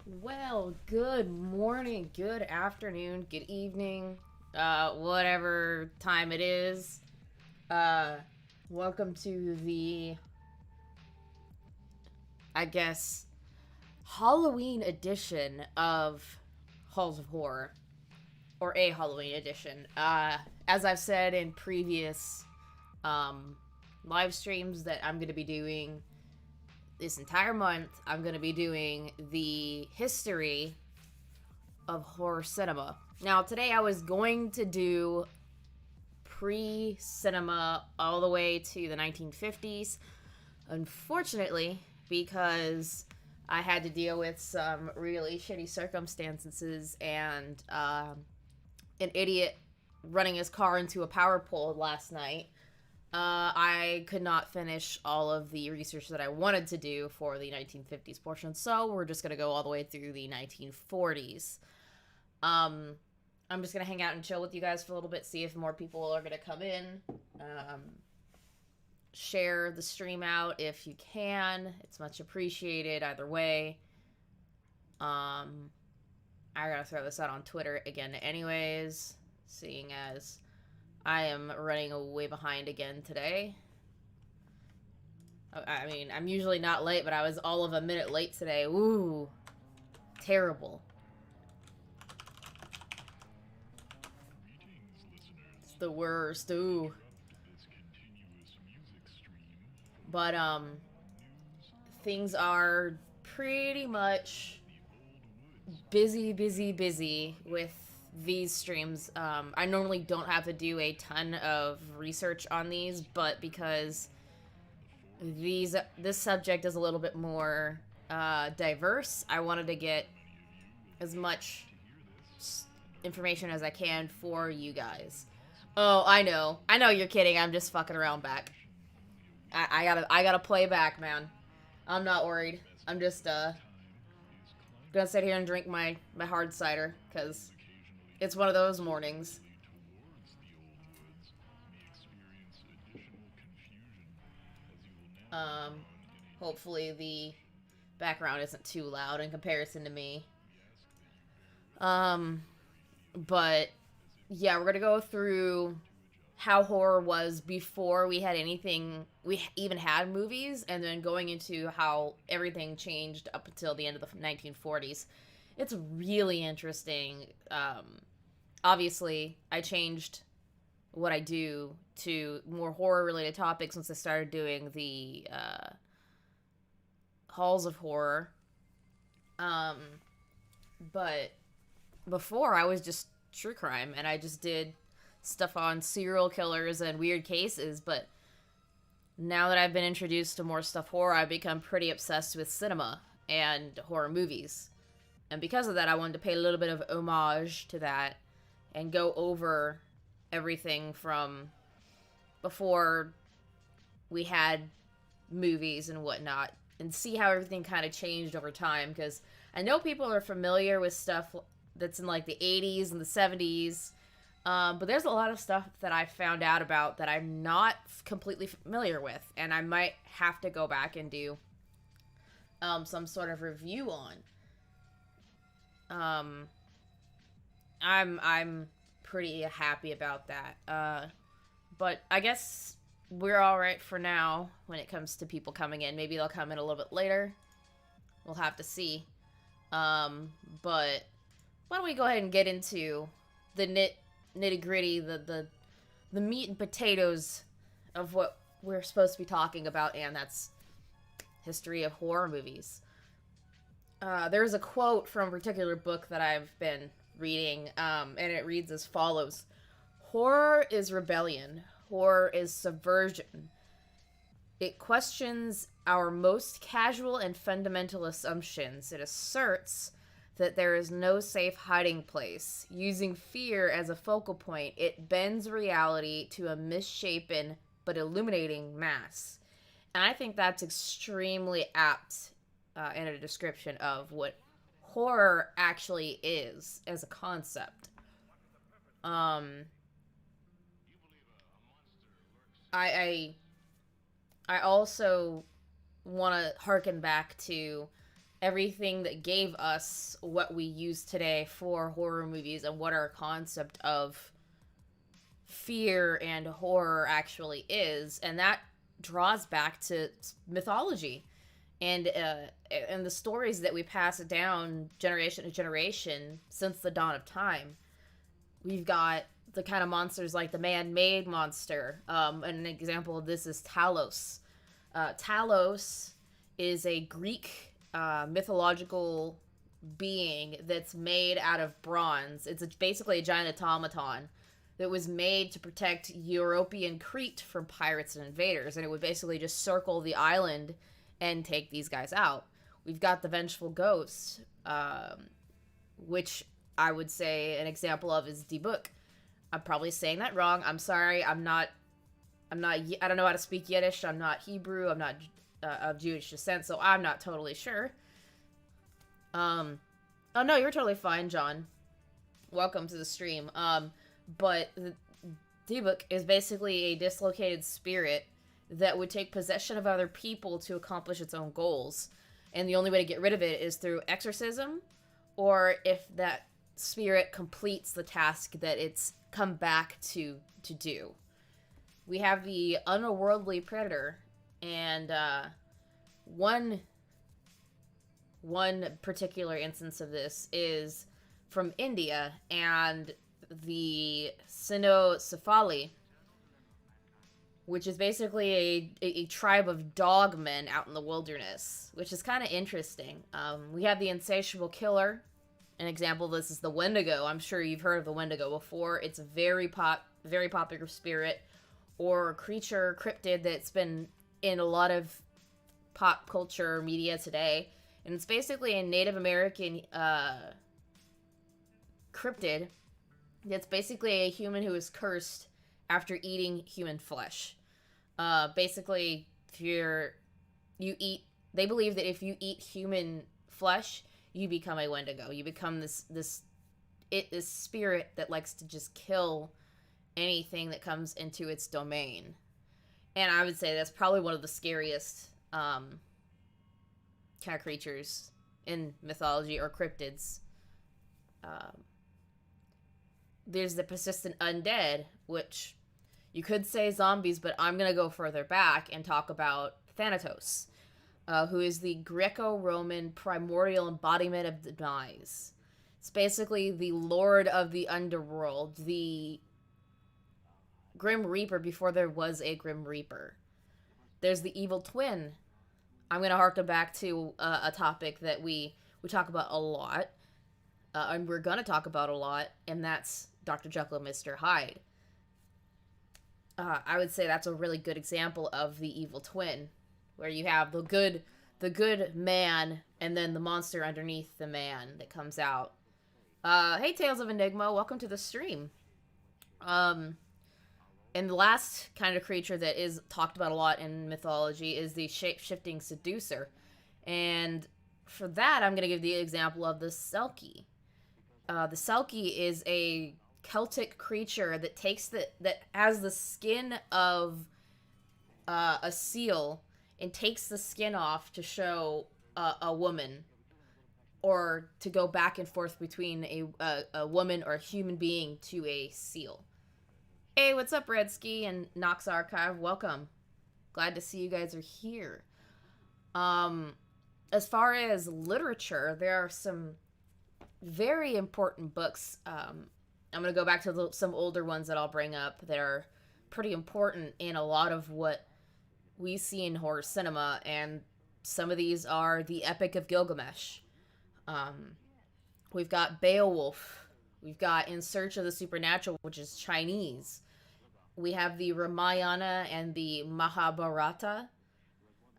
Well, good morning, good afternoon, good evening, whatever time it is. Uh, Welcome to the, I guess, Halloween edition of Halls of Horror, or a Halloween edition. As I've said in previous, um, live streams that I'm going to be doing this entire month, I'm going to be doing the history of horror cinema. Now, today I was going to do pre-cinema all the way to the 1950s. Unfortunately, because I had to deal with some really shitty circumstances and an idiot running his car into a power pole last night, I could not finish all of the research that I wanted to do for the 1950s portion, so we're just going to go all the way through the 1940s. Um, I'm just gonna hang out and chill with you guys for a little bit, see if more people are gonna come in. Um, Share the stream out if you can. It's much appreciated either way. I gotta throw this out on Twitter again anyways, seeing as I am running way behind again today. I mean, I'm usually not late, but I was all of a minute late today. Ooh, terrible. The worst. Ooh. But things are pretty much busy with these streams. I normally don't have to do a ton of research on these, but because this subject is a little bit more diverse, I wanted to get as much information as I can for you guys. Oh, I know you're kidding. I'm just fucking around back. I gotta play back, man. I'm not worried. I'm just gonna sit here and drink my hard cider because it's one of those mornings. Hopefully the background isn't too loud in comparison to me. But yeah, we're gonna go through how horror was before we had anything, we even had movies, and then going into how everything changed up until the end of the 1940s. It's really interesting. Obviously, I changed what I do to more horror related topics once I started doing the halls of horror. But before I was just true crime, and I just did stuff on serial killers and weird cases. But now that I've been introduced to more stuff horror, I've become pretty obsessed with cinema and horror movies. And because of that, I wanted to pay a little bit of homage to that and go over everything from before we had movies and whatnot, and see how everything kind of changed over time. Because I know people are familiar with stuff that's in like the 80s and the 70s, but there's a lot of stuff that I found out about that I'm not completely familiar with, and I might have to go back and do some sort of review on. I'm pretty happy about that. But I guess we're all right for now when it comes to people coming in. Maybe they'll come in a little bit later. We'll have to see. But why don't we go ahead and get into the nitty gritty, the meat and potatoes of what we're supposed to be talking about, and that's history of horror movies. There's a quote from a particular book that I've been reading, and it reads as follows: "Horror is rebellion. Horror is subversion. It questions our most casual and fundamental assumptions. It asserts that there is no safe hiding place. Using fear as a focal point, it bends reality to a misshapen but illuminating mass." And I think that's extremely apt in a description of what horror actually is as a concept. I also want to harken back to everything that gave us what we use today for horror movies and what our concept of fear and horror actually is. And that draws back to mythology and the stories that we pass down generation to generation since the dawn of time. We've got the kind of monsters like the man-made monster. And an example of this is Talos. Talos is a Greek mythological being that's made out of bronze. It's basically a giant automaton that was made to protect European Crete from pirates and invaders, and it would basically just circle the island and take these guys out. We've got the Vengeful Ghosts, which I would say an example of is Die Book. I'm probably saying that wrong. I'm sorry. I don't know how to speak Yiddish. I'm not Hebrew. I'm not of Jewish descent, so I'm not totally sure. Oh no, you're totally fine, John. Welcome to the stream. But the Die Book is basically a dislocated spirit that would take possession of other people to accomplish its own goals. And the only way to get rid of it is through exorcism, or if that spirit completes the task that it's come back to do. We have the Unaworldly Predator, and one particular instance of this is from India, and the Cynocephali, which is basically a tribe of dogmen out in the wilderness, which is kind of interesting. We have the Insatiable Killer. An example of this is the Wendigo. I'm sure you've heard of the Wendigo before. It's a very popular spirit or creature, cryptid that's been in a lot of pop culture media today. And it's basically a Native American cryptid that's basically a human who is cursed after eating human flesh. Basically, they believe that if you eat human flesh, you become a Wendigo. You become this spirit that likes to just kill anything that comes into its domain. And I would say that's probably one of the scariest kind of creatures in mythology, or cryptids. There's the persistent undead, which you could say zombies, but I'm going to go further back and talk about Thanatos, who is the Greco-Roman primordial embodiment of the demise. It's basically the lord of the underworld, the Grim Reaper before there was a Grim Reaper. There's the evil twin. I'm going to harken back to a topic that we talk about a lot, and we're going to talk about a lot, and that's Dr. Jekyll Mr Hyde. I would say that's a really good example of the evil twin, where you have the good man and then the monster underneath the man that comes out. Hey, Tales of Enigma, welcome to the stream. And the last kind of creature that is talked about a lot in mythology is the shape-shifting seducer. And for that, I'm going to give the example of the Selkie. The Selkie is a Celtic creature that that has the skin of a seal and takes the skin off to show a woman, or to go back and forth between a woman or a human being to a seal. Hey, what's up, Redski and Nox Archive? Welcome. Glad to see you guys are here. As far as literature, there are some very important books. I'm going to go back to some older ones that I'll bring up that are pretty important in a lot of what we see in horror cinema, and some of these are the Epic of Gilgamesh. We've got Beowulf. We've got In Search of the Supernatural, which is Chinese. We have the Ramayana and the Mahabharata.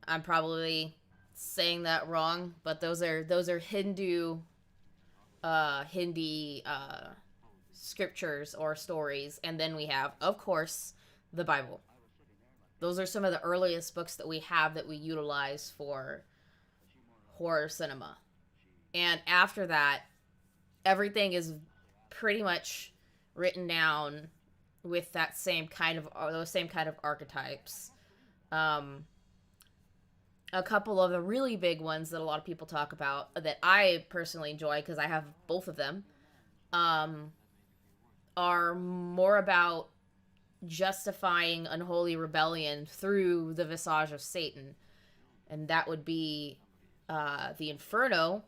I'm probably saying that wrong, but those are Hindu Hindi scriptures or stories. And then we have, of course, the Bible. Those are some of the earliest books that we have that we utilize for horror cinema. And after that, everything is pretty much written down with that those same kind of archetypes. a couple of the really big ones that a lot of people talk about that I personally enjoy because I have both of them, um, are more about justifying unholy rebellion through the visage of Satan. And that would be the Inferno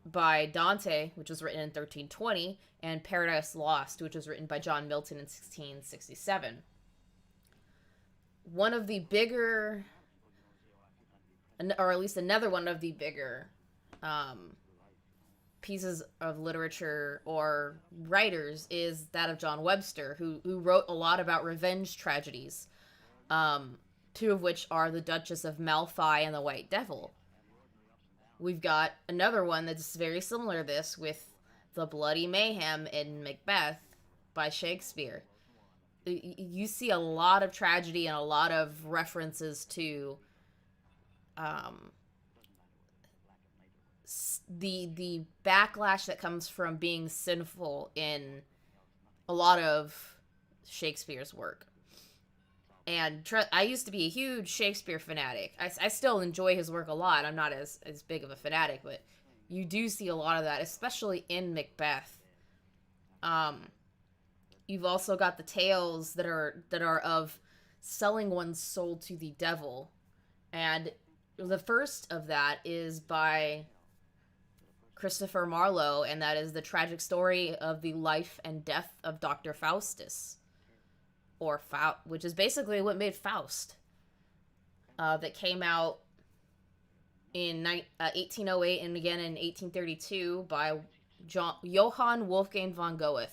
by Dante, which was written in 1320, and Paradise Lost, which was written by John Milton in 1667. One of the bigger, or at least another one of the bigger pieces of literature or writers is that of John Webster, who wrote a lot about revenge tragedies, two of which are The Duchess of Malfi and The White Devil. We've got another one that's very similar to this with The Bloody Mayhem in Macbeth by Shakespeare. You see a lot of tragedy and a lot of references to the backlash that comes from being sinful in a lot of Shakespeare's work. And I used to be a huge Shakespeare fanatic. I still enjoy his work a lot. I'm not as big of a fanatic, but you do see a lot of that, especially in Macbeth. You've also got the tales that are of selling one's soul to the devil. And the first of that is by Christopher Marlowe, and that is the tragic story of the life and death of Dr. Faustus, which is basically what made Faust. That came out in 1808 and again in 1832 by Johann Wolfgang von Goethe.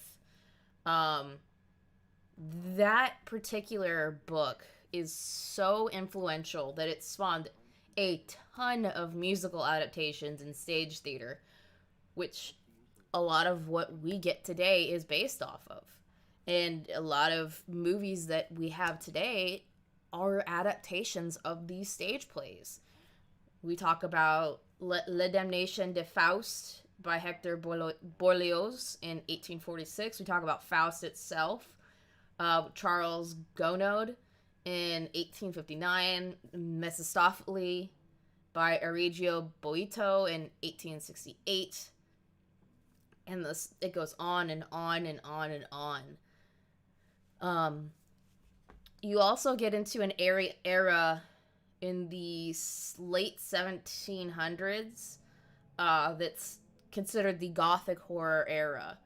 That particular book is so influential that it spawned a ton of musical adaptations in stage theater, which a lot of what we get today is based off of. And a lot of movies that we have today are adaptations of these stage plays. We talk about Le Damnation de Faust by Hector Berlioz in 1846. We talk about Faust itself, Charles Gounod in 1859, Mephistopheles by Arrigio Boito in 1868. And it goes on and on and on and on. You also get into an era in the late 1700s that's considered the Gothic horror era.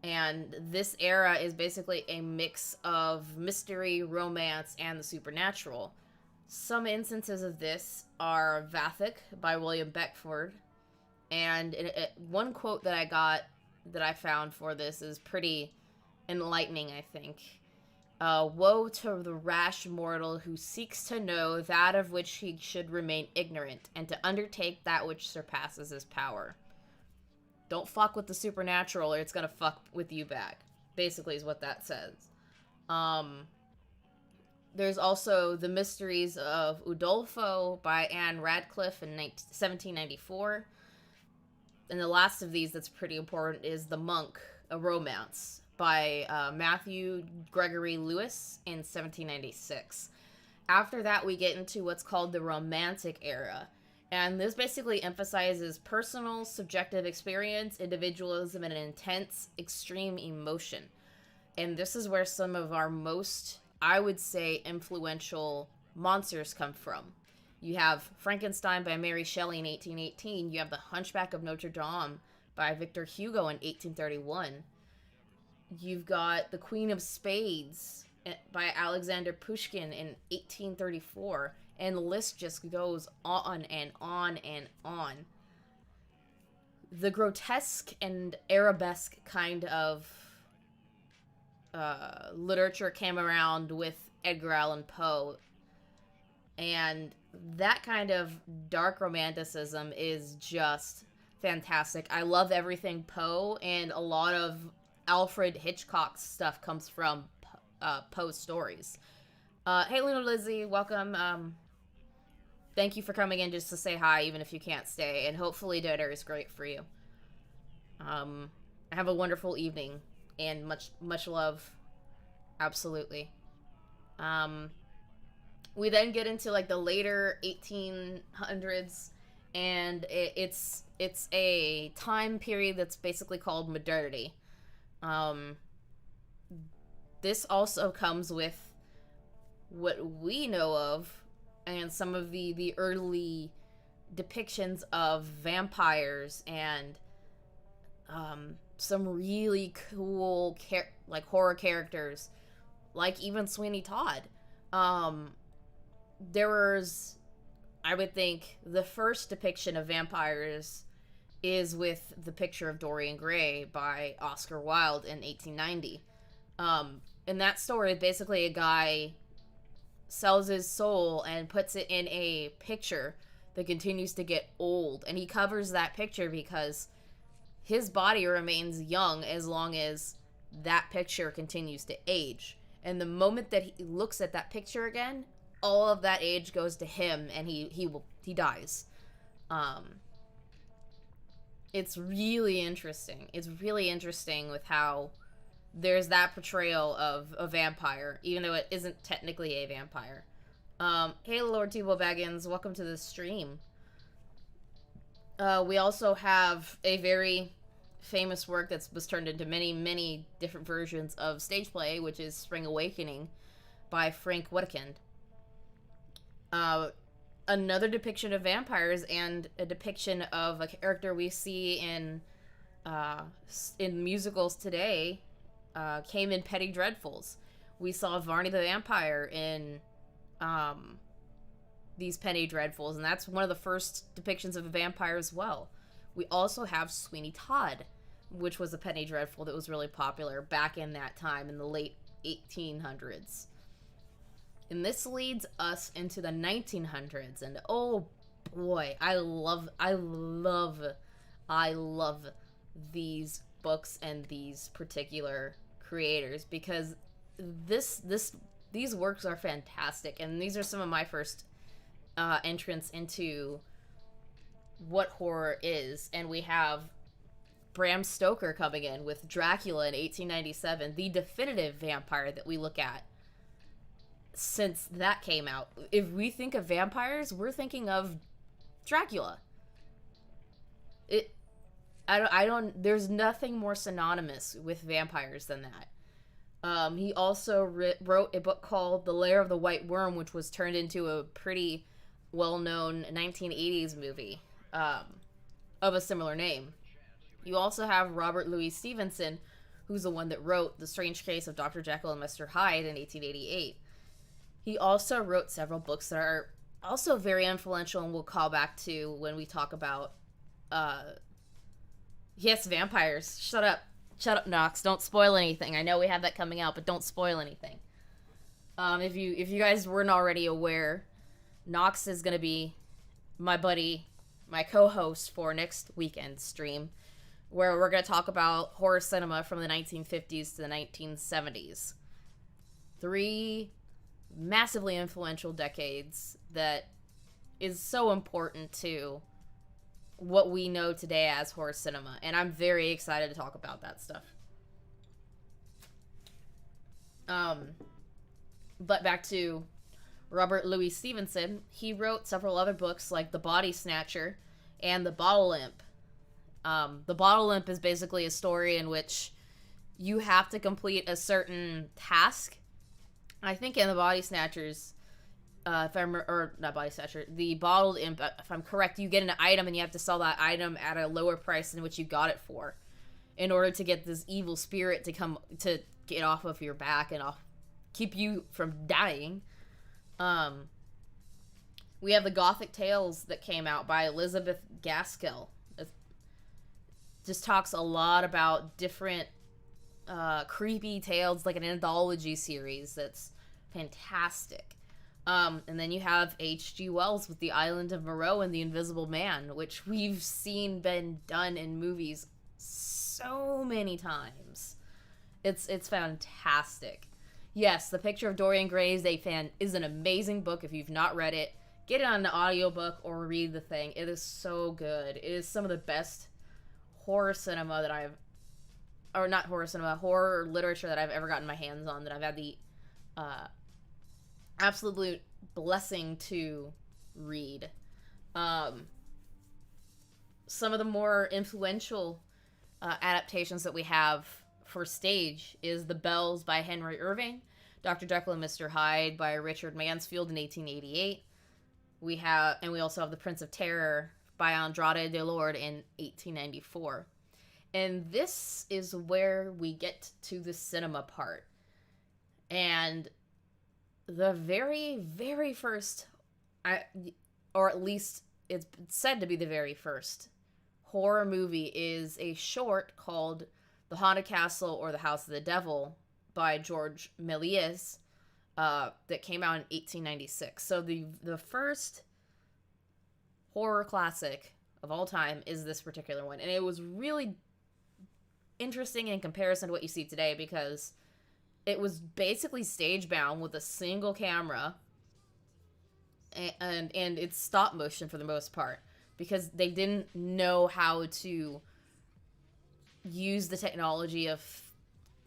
And this era is basically a mix of mystery, romance, and the supernatural. Some instances of this are Vathic by William Beckford. And one quote that I found for this is pretty enlightening, I think. Woe to the rash mortal who seeks to know that of which he should remain ignorant, and to undertake that which surpasses his power. Don't fuck with the supernatural or it's gonna fuck with you back, basically is what that says. There's also The Mysteries of Udolpho by Anne Radcliffe in 1794. And the last of these that's pretty important is The Monk, a Romance by Matthew Gregory Lewis in 1796. After that, we get into what's called the Romantic era. And this basically emphasizes personal, subjective experience, individualism, and an intense, extreme emotion. And this is where some of our most, I would say, influential monsters come from. You have Frankenstein by Mary Shelley in 1818. You have The Hunchback of Notre Dame by Victor Hugo in 1831. You've got The Queen of Spades by Alexander Pushkin in 1834. And the list just goes on and on and on. The grotesque and arabesque kind of literature came around with Edgar Allan Poe. And that kind of dark romanticism is just fantastic. I love everything Poe, and a lot of Alfred Hitchcock's stuff comes from Poe's stories. Hey, Luna Lizzie, welcome. Thank you for coming in just to say hi, even if you can't stay. And hopefully dinner is great for you. Have a wonderful evening. And much love. Absolutely. We then get into like the later 1800s, and it's a time period that's basically called modernity. This also comes with what we know of and some of the early depictions of vampires and some really cool like horror characters, like even Sweeney Todd. There was, I would think, the first depiction of vampires is with The Picture of Dorian Gray by Oscar Wilde in 1890. In that story, basically a guy sells his soul and puts it in a picture that continues to get old. And he covers that picture because his body remains young as long as that picture continues to age. And the moment that he looks at that picture again, all of that age goes to him, and he dies. It's really interesting. It's really interesting with how there's that portrayal of a vampire, even though it isn't technically a vampire. Hey, Lord Tebow Baggins, welcome to the stream. We also have a very famous work that was turned into many, many different versions of stage play, which is Spring Awakening by Frank Wedekind. Another depiction of vampires and a depiction of a character we see in musicals today came in Penny Dreadfuls. We saw Varney the Vampire in these Penny Dreadfuls, and that's one of the first depictions of a vampire as well. We also have Sweeney Todd, which was a Penny Dreadful that was really popular back in that time in the late 1800s. And this leads us into the 1900s, and oh boy, I love these books and these particular creators, because these works are fantastic, and these are some of my first entrance into what horror is. And we have Bram Stoker coming in with Dracula in 1897, the definitive vampire that we look at since that came out. If we think of vampires, we're thinking of Dracula. There's nothing more synonymous with vampires than that. He also wrote a book called The Lair of the White Worm, which was turned into a pretty well-known 1980s movie of a similar name. You also have Robert Louis Stevenson, who's the one that wrote The Strange Case of Dr. Jekyll and Mr. Hyde in 1888. He also wrote several books that are also very influential, and we'll call back to when we talk about yes, vampires. Shut up, Knox. Don't spoil anything. I know we have that coming out, but don't spoil anything. If you guys weren't already aware, Knox is gonna be my buddy, my co-host for next weekend's stream, where we're gonna talk about horror cinema from the 1950s to the 1970s. 3 massively influential decades that is so important to what we know today as horror cinema, and I'm very excited to talk about that stuff. But back to Robert Louis Stevenson. He wrote several other books like The Body Snatcher and The Bottle Imp. The Bottle Imp is basically a story in which you have to complete a certain task. I think in The Body Snatchers, if I remember, or not Body Snatcher, The Bottled Imp, if I'm correct, you get an item and you have to sell that item at a lower price than what you got it for, in order to get this evil spirit to come to get off of your back and keep you from dying. We have the Gothic Tales that came out by Elizabeth Gaskell. It just talks a lot about different creepy tales, like an anthology series that's fantastic. And then you have H.G. Wells with The Island of Moreau and The Invisible Man, which we've seen been done in movies so many times. It's fantastic. Yes, The Picture of Dorian Gray is an amazing book. If you've not read it, get it on an audiobook or read the thing. It is so good. It is some of the best horror cinema that horror literature that I've ever gotten my hands on, that I've had the absolute blessing to read. Some of the more influential adaptations that we have for stage is The Bells by Henry Irving, Dr. Jekyll and Mr. Hyde by Richard Mansfield in 1888. We also have The Prince of Terror by Andrade de Lorde in 1894. And this is where we get to the cinema part. And the very, very first, or at least it's said to be the very first, horror movie is a short called The Haunted Castle or The House of the Devil by George Méliès that came out in 1896. So the first horror classic of all time is this particular one. And it was really interesting in comparison to what you see today because it was basically stage bound with a single camera and it's stop motion for the most part because they didn't know how to use the technology of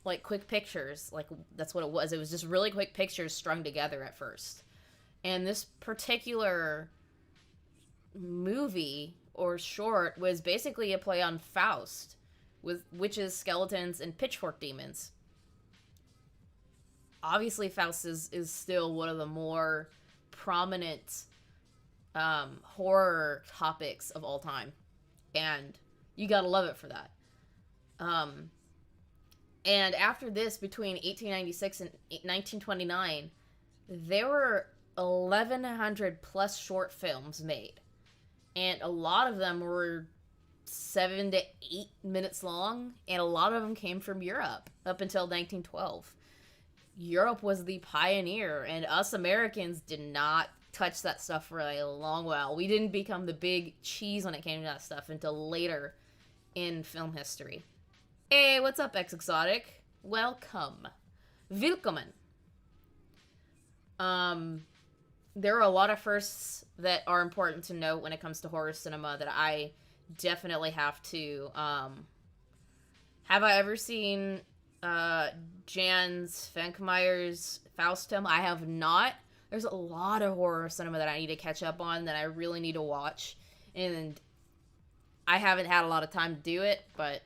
like quick pictures. Like that's what it was. It was just really quick pictures strung together at first. And this particular movie or short was basically a play on Faust with witches, skeletons, and pitchfork demons. Obviously, Faust is still one of the more prominent horror topics of all time. And you gotta love it for that. And after this, between 1896 and 1929, there were 1,100 plus short films made. And a lot of them were 7 to 8 minutes long, and a lot of them came from Europe up until 1912. Europe was the pioneer, and us Americans did not touch that stuff for a long while. We didn't become the big cheese when it came to that stuff until later in film history. Hey, what's up, Exotic? Welcome. Willkommen. There are a lot of firsts that are important to note when it comes to horror cinema that I definitely have to, have I ever seen, Jans Venkmeyer's Faustum? I have not. There's a lot of horror cinema that I need to catch up on that I really need to watch, and I haven't had a lot of time to do it, but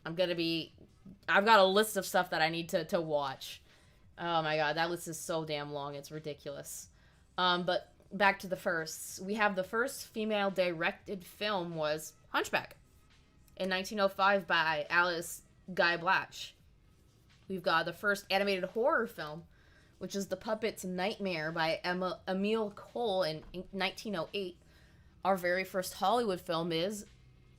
I've got a list of stuff that I need to watch. Oh my god, that list is so damn long, it's ridiculous. But back to the firsts. We have the first female-directed film was Hunchback in 1905 by Alice Guy Black. We've got the first animated horror film, which is The Puppet's Nightmare by Emile Cole in 1908. Our very first Hollywood film is,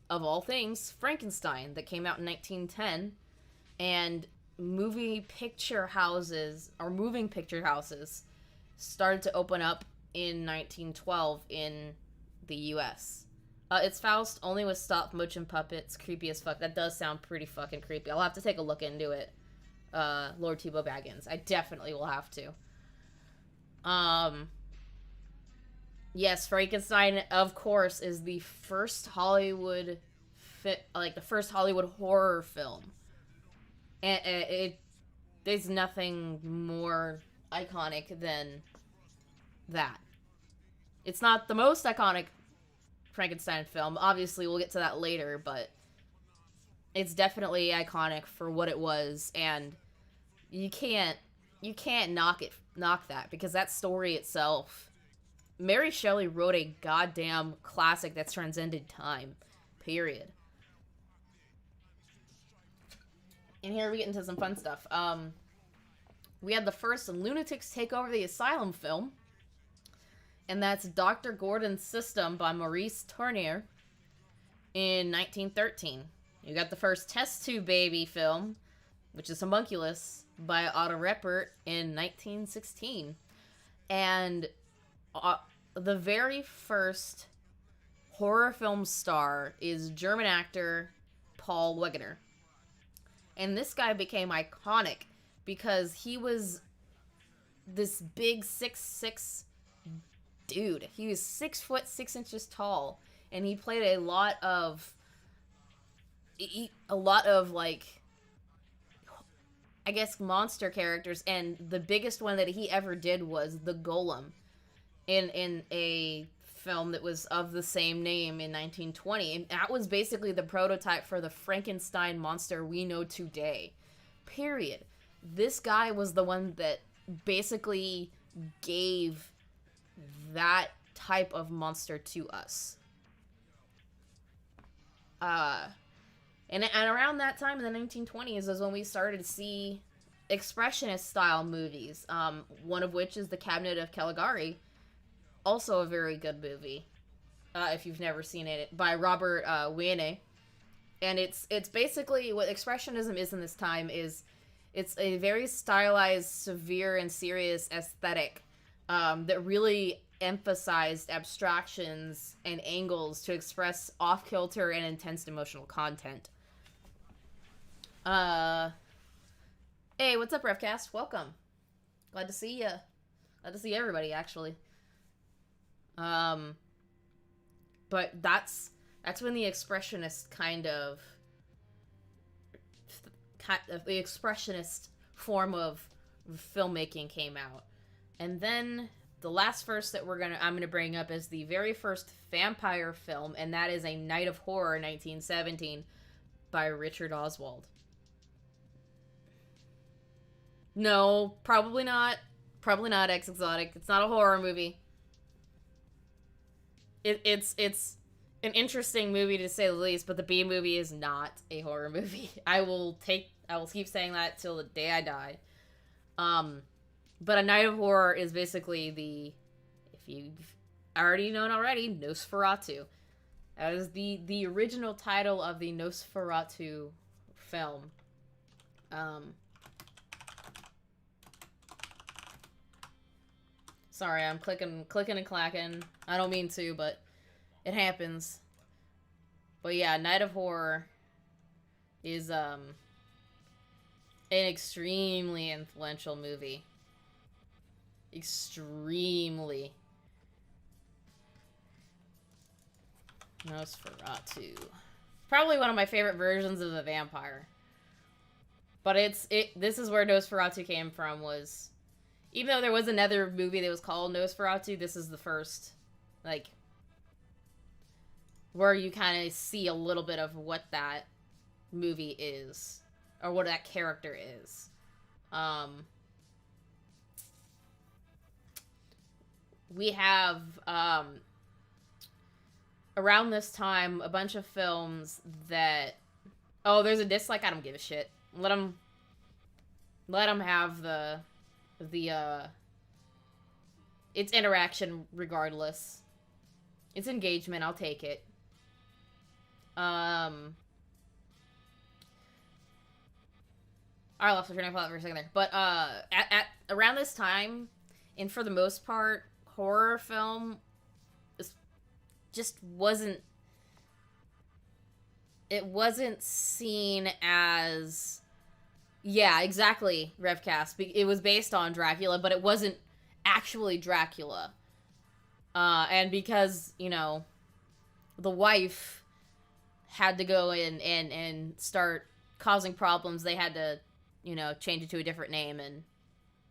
of all things, Frankenstein, that came out in 1910. And moving picture houses started to open up in 1912 in the U.S. It's Faust, only with stop-motion puppets. Creepy as fuck. That does sound pretty fucking creepy. I'll have to take a look into it. Lord Tebow Baggins. I definitely will have to. Yes, Frankenstein, of course, is the first Hollywood the first Hollywood horror film. And there's nothing more iconic than that. It's not the most iconic Frankenstein film. Obviously, we'll get to that later, but it's definitely iconic for what it was, and you can't knock that, because that story itself, Mary Shelley wrote a goddamn classic that's transcended time, period. And here we get into some fun stuff. We had the first Lunatics Take Over the Asylum film, and that's Dr. Gordon's System by Maurice Tournier in 1913. You got the first Test Tube Baby film, which is Homunculus, by Otto Reppert in 1916. And the very first horror film star is German actor Paul Wegener. And this guy became iconic because he was this big 6'6" dude. He was 6 foot 6 inches tall, and he played a lot of like I guess, monster characters, and the biggest one that he ever did was the Golem in a film that was of the same name in 1920, and that was basically the prototype for the Frankenstein monster we know today. Period. This guy was the one that basically gave that type of monster to us. And around that time in the 1920s is when we started to see expressionist style movies, one of which is The Cabinet of Caligari, also a very good movie, if you've never seen it, by Robert Wiene. And it's basically what expressionism is in this time is it's a very stylized, severe, and serious aesthetic that really emphasized abstractions and angles to express off-kilter and intense emotional content. Hey, what's up, Revcast? Welcome. Glad to see you. Glad to see everybody, actually. But that's when the expressionist the expressionist form of filmmaking came out. And then the last first that I'm gonna bring up is the very first vampire film, and that is A Night of Horror, 1917, by Richard Oswald. No, probably not. Probably not Exotic. It's not a horror movie. It's an interesting movie to say the least, but the B movie is not a horror movie. I will keep saying that till the day I die. But A Night of Horror is basically if you've already known already, Nosferatu. That is the original title of the Nosferatu film. Sorry, I'm clicking and clacking. I don't mean to, but it happens. But yeah, Night of Horror is an extremely influential movie. Extremely. Nosferatu. Probably one of my favorite versions of the vampire. But this is where Nosferatu came from, was... Even though there was another movie that was called Nosferatu, this is the first, like, where you kind of see a little bit of what that movie is, or what that character is. We have, around this time, a bunch of films that... Oh, there's a dislike? I don't give a shit. Let them have it's interaction regardless. It's engagement, I'll take it. I lost my train of thought for a second there. But at around this time, and for the most part, horror film just wasn't seen as... Yeah, exactly, Revcast. It was based on Dracula, but it wasn't actually Dracula. And because, the wife had to go in and start causing problems, they had to, change it to a different name and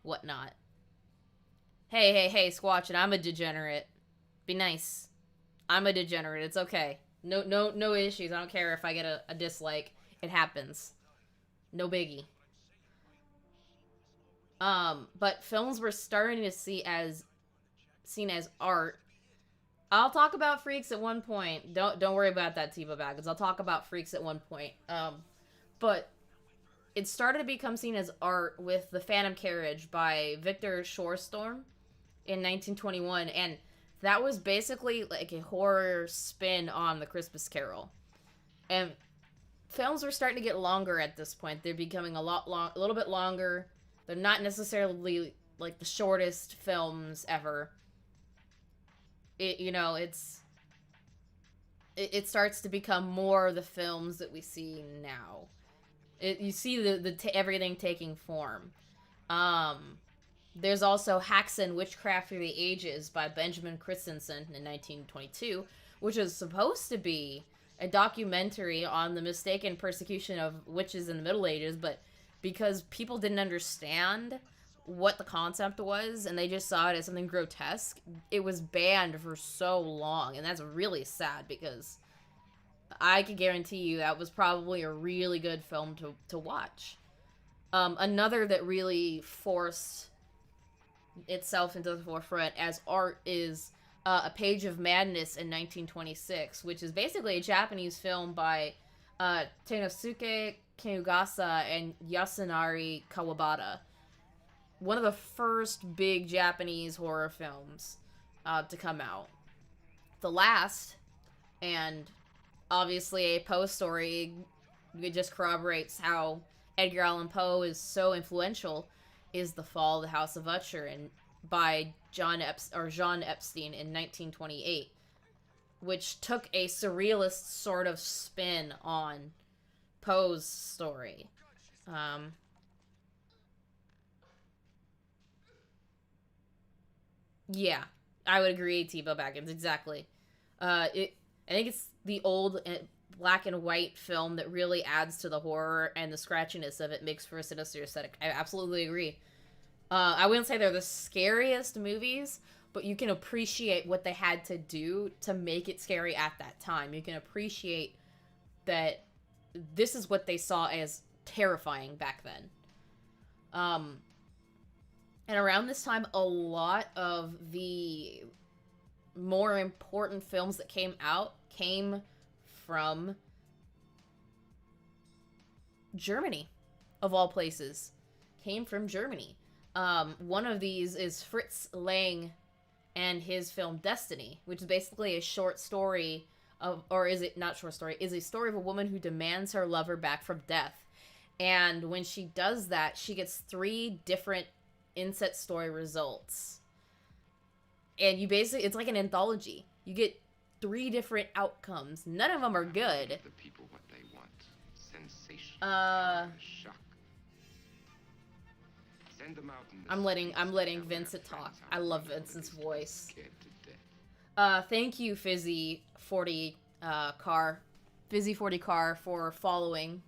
whatnot. Hey, Squatch, and I'm a degenerate. Be nice. I'm a degenerate. It's okay. No issues. I don't care if I get a dislike. It happens. No biggie. But films were starting to seen as art. I'll talk about Freaks at one point. Don't worry about that, Tiba Baggins. I'll talk about Freaks at one point. But it started to become seen as art with The Phantom Carriage by Victor Shorestorm in 1921, and that was basically like a horror spin on The Christmas Carol. And films were starting to get longer at this point. They're becoming a little bit longer. They're not necessarily like the shortest films ever. It starts to become more the films that we see now. You see everything taking form. There's also Hacks and Witchcraft Through the Ages by Benjamin Christensen in 1922, which is supposed to be a documentary on the mistaken persecution of witches in the Middle Ages, but because people didn't understand what the concept was, and they just saw it as something grotesque. It was banned for so long, and that's really sad, because I can guarantee you that was probably a really good film to watch. Another that really forced itself into the forefront as art is A Page of Madness in 1926, which is basically a Japanese film by Tenosuke Kinugasa and Yasunari Kawabata. One of the first big Japanese horror films to come out. The last, and obviously a Poe story, it just corroborates how Edgar Allan Poe is so influential, is The Fall of the House of Usher by John Epstein in 1928, which took a surrealist sort of spin on Poe's story. Yeah, I would agree, T-Bo Baggins, exactly. I think it's the old black and white film that really adds to the horror, and the scratchiness of it makes for a sinister aesthetic. I absolutely agree. I wouldn't say they're the scariest movies, but you can appreciate what they had to do to make it scary at that time. You can appreciate that this is what they saw as terrifying back then. And around this time, a lot of the more important films that came out came from Germany, of all places. Came from Germany. One of these is Fritz Lang and his film Destiny, which is basically a short story of, or is it not short story, is a story of a woman who demands her lover back from death. And when she does that, she gets 3 different inset story results. And you basically, it's like an anthology. You get 3 different outcomes. None of them are good. The people what they want. Sensation. Shock. Send them out in the I'm letting Vincent talk. I love Vincent's voice. Thank you, Fizzy40 Car for following.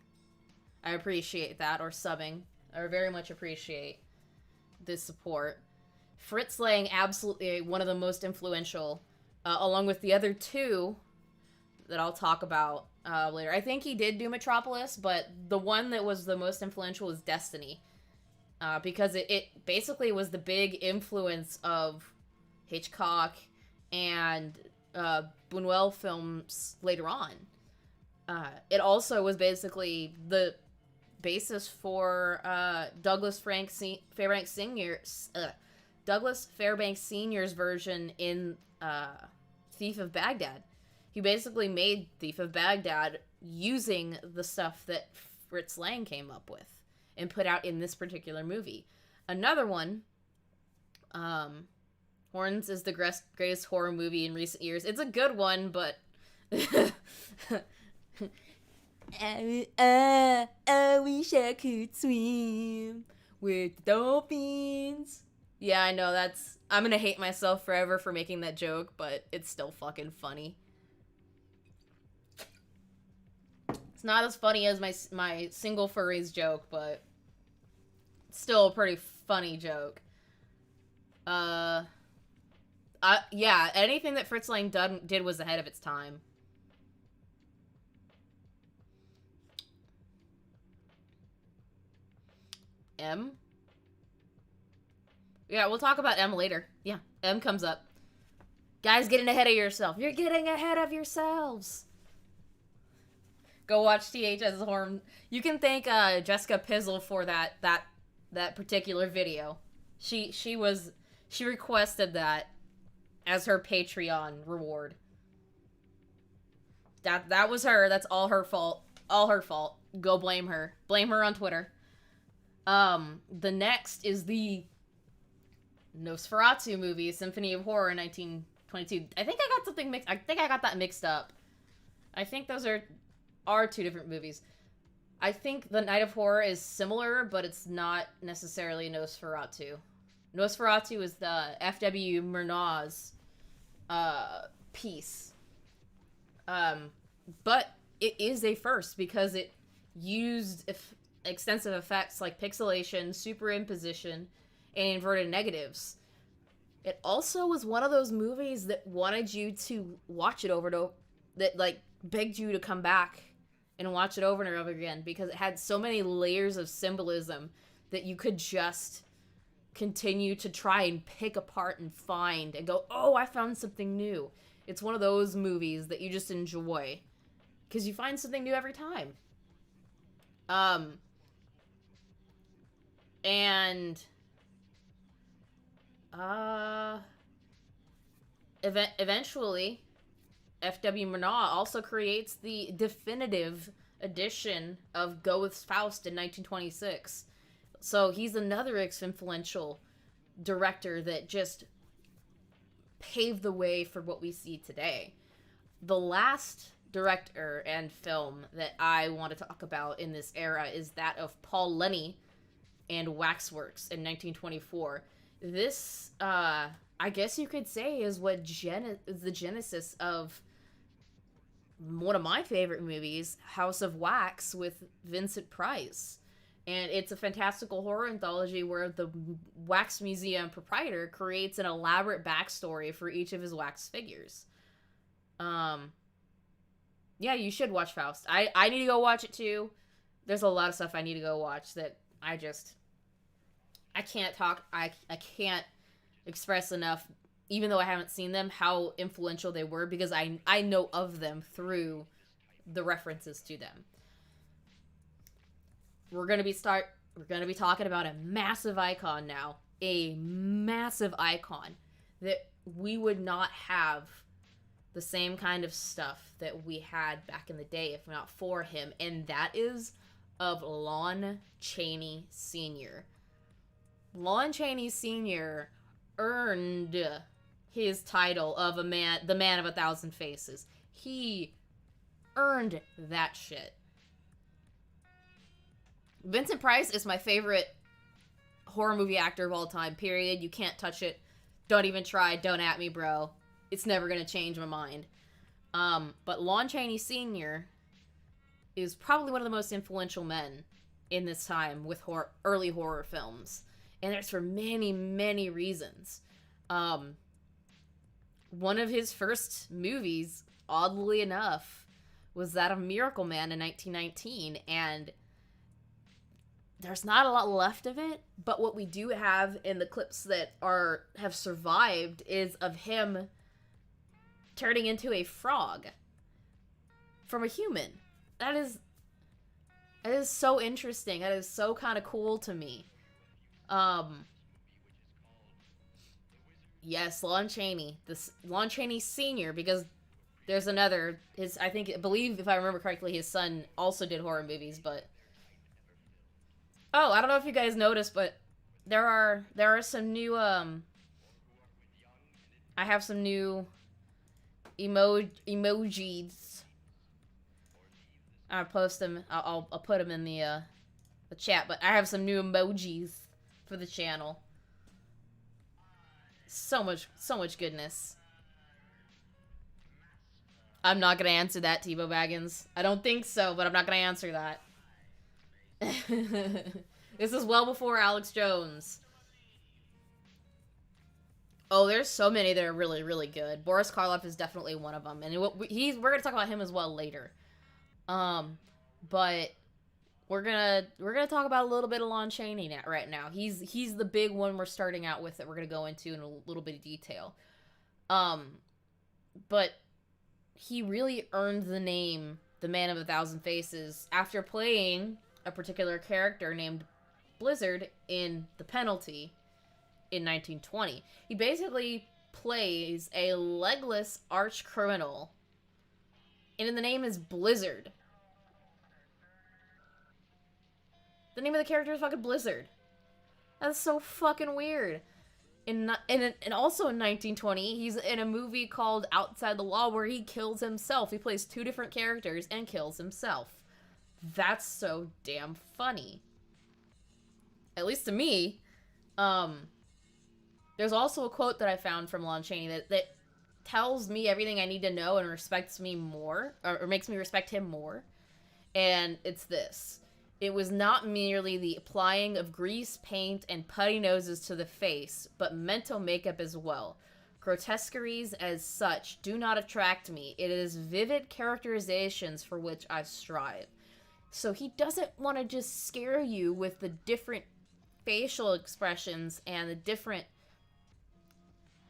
I appreciate that, or subbing. I very much appreciate this support. Fritz Lang, absolutely one of the most influential, along with the other 2 that I'll talk about later. I think he did do Metropolis, but the one that was the most influential was Destiny, because it basically was the big influence of Hitchcock and Buñuel films later on. It also was basically the basis for Douglas Fairbanks Senior's version in Thief of Baghdad. He basically made Thief of Baghdad using the stuff that Fritz Lang came up with and put out in this particular movie. Another one, Horns is the greatest horror movie in recent years. It's a good one, but I wish I could swim with the dolphins. Yeah, I know, I'm gonna hate myself forever for making that joke, but it's still fucking funny. It's not as funny as my single furries joke, but still a pretty funny joke. Yeah, anything that Fritz Lang did was ahead of its time. M? Yeah, we'll talk about M later. Yeah, M comes up. Guys, getting ahead of yourself. You're getting ahead of yourselves. Go watch THS Horror. You can thank Jessica Pizzle for that particular video. She requested that as her Patreon reward. That was her. That's all her fault. All her fault. Go blame her. Blame her on Twitter. The next is the Nosferatu movie, Symphony of Horror, 1922. I think I got something mixed. I think I got that mixed up. I think those are 2 different movies. I think The Night of Horror is similar, but it's not necessarily Nosferatu. Nosferatu is the F.W. Murnau's piece. But it is a first because it used extensive effects like pixelation, superimposition, and inverted negatives. It also was one of those movies that wanted you to watch it over and over, that like begged you to come back and watch it over and over again, because it had so many layers of symbolism that you could just continue to try and pick apart and find and go, oh, I found something new. It's one of those movies that you just enjoy because you find something new every time. Eventually, F.W. Murnau also creates the definitive edition of Goethe's Faust in 1926. So he's another influential director that just paved the way for what we see today. The last director and film that I want to talk about in this era is that of Paul Lenny and Waxworks in 1924. This, I guess you could say, is what is the genesis of one of my favorite movies, House of Wax, with Vincent Price. And it's a fantastical horror anthology where the Wax Museum proprietor creates an elaborate backstory for each of his wax figures. Yeah, you should watch Faust. I need to go watch it too. There's a lot of stuff I need to go watch that I can't express enough, even though I haven't seen them, how influential they were, because I know of them through the references to them. We're going to be talking about a massive icon now. A massive icon that we would not have the same kind of stuff that we had back in the day if not for him, and that is of Lon Chaney Senior. Lon Chaney Senior earned his title of the man of 1,000 faces. He earned that shit. Vincent Price is my favorite horror movie actor of all time, period. You can't touch it. Don't even try. Don't at me, bro. It's never going to change my mind. But Lon Chaney Senior is probably one of the most influential men in this time with early horror films. And there's for many, many reasons. One of his first movies, oddly enough, was that of Miracle Man in 1919. And there's not a lot left of it, but what we do have in the clips that have survived is of him turning into a frog from a human. That is so interesting. That is so kind of cool to me. Yes, Lon Chaney. Lon Chaney Senior, because there's another, I believe if I remember correctly, his son also did horror movies, but oh, I don't know if you guys noticed, but there are some new, I have some new emojis. I'll post them, I'll put them in the chat, but I have some new emojis for the channel. So much goodness. I'm not gonna answer that, Tebow Baggins. I don't think so, but I'm not gonna answer that. This is well before Alex Jones. Oh, there's so many that are really, really good. Boris Karloff is definitely one of them, and we're gonna talk about him as well later. But we're gonna talk about a little bit of Lon Chaney right now. He's the big one we're starting out with that we're gonna go into in a little bit of detail. But he really earned the name the Man of 1,000 Faces after playing a particular character named Blizzard in The Penalty in 1920. He basically plays a legless arch criminal, and the name is Blizzard. The name of the character is fucking Blizzard. That's so fucking weird. And also in 1920, he's in a movie called Outside the Law where he kills himself. He plays two different characters and kills himself. That's so damn funny. At least to me. There's also a quote that I found from Lon Chaney that tells me everything I need to know and respects me more, or makes me respect him more. And it's this. It was not merely the applying of grease, paint, and putty noses to the face, but mental makeup as well. Grotesqueries as such do not attract me. It is vivid characterizations for which I strive. So he doesn't want to just scare you with the different facial expressions and the different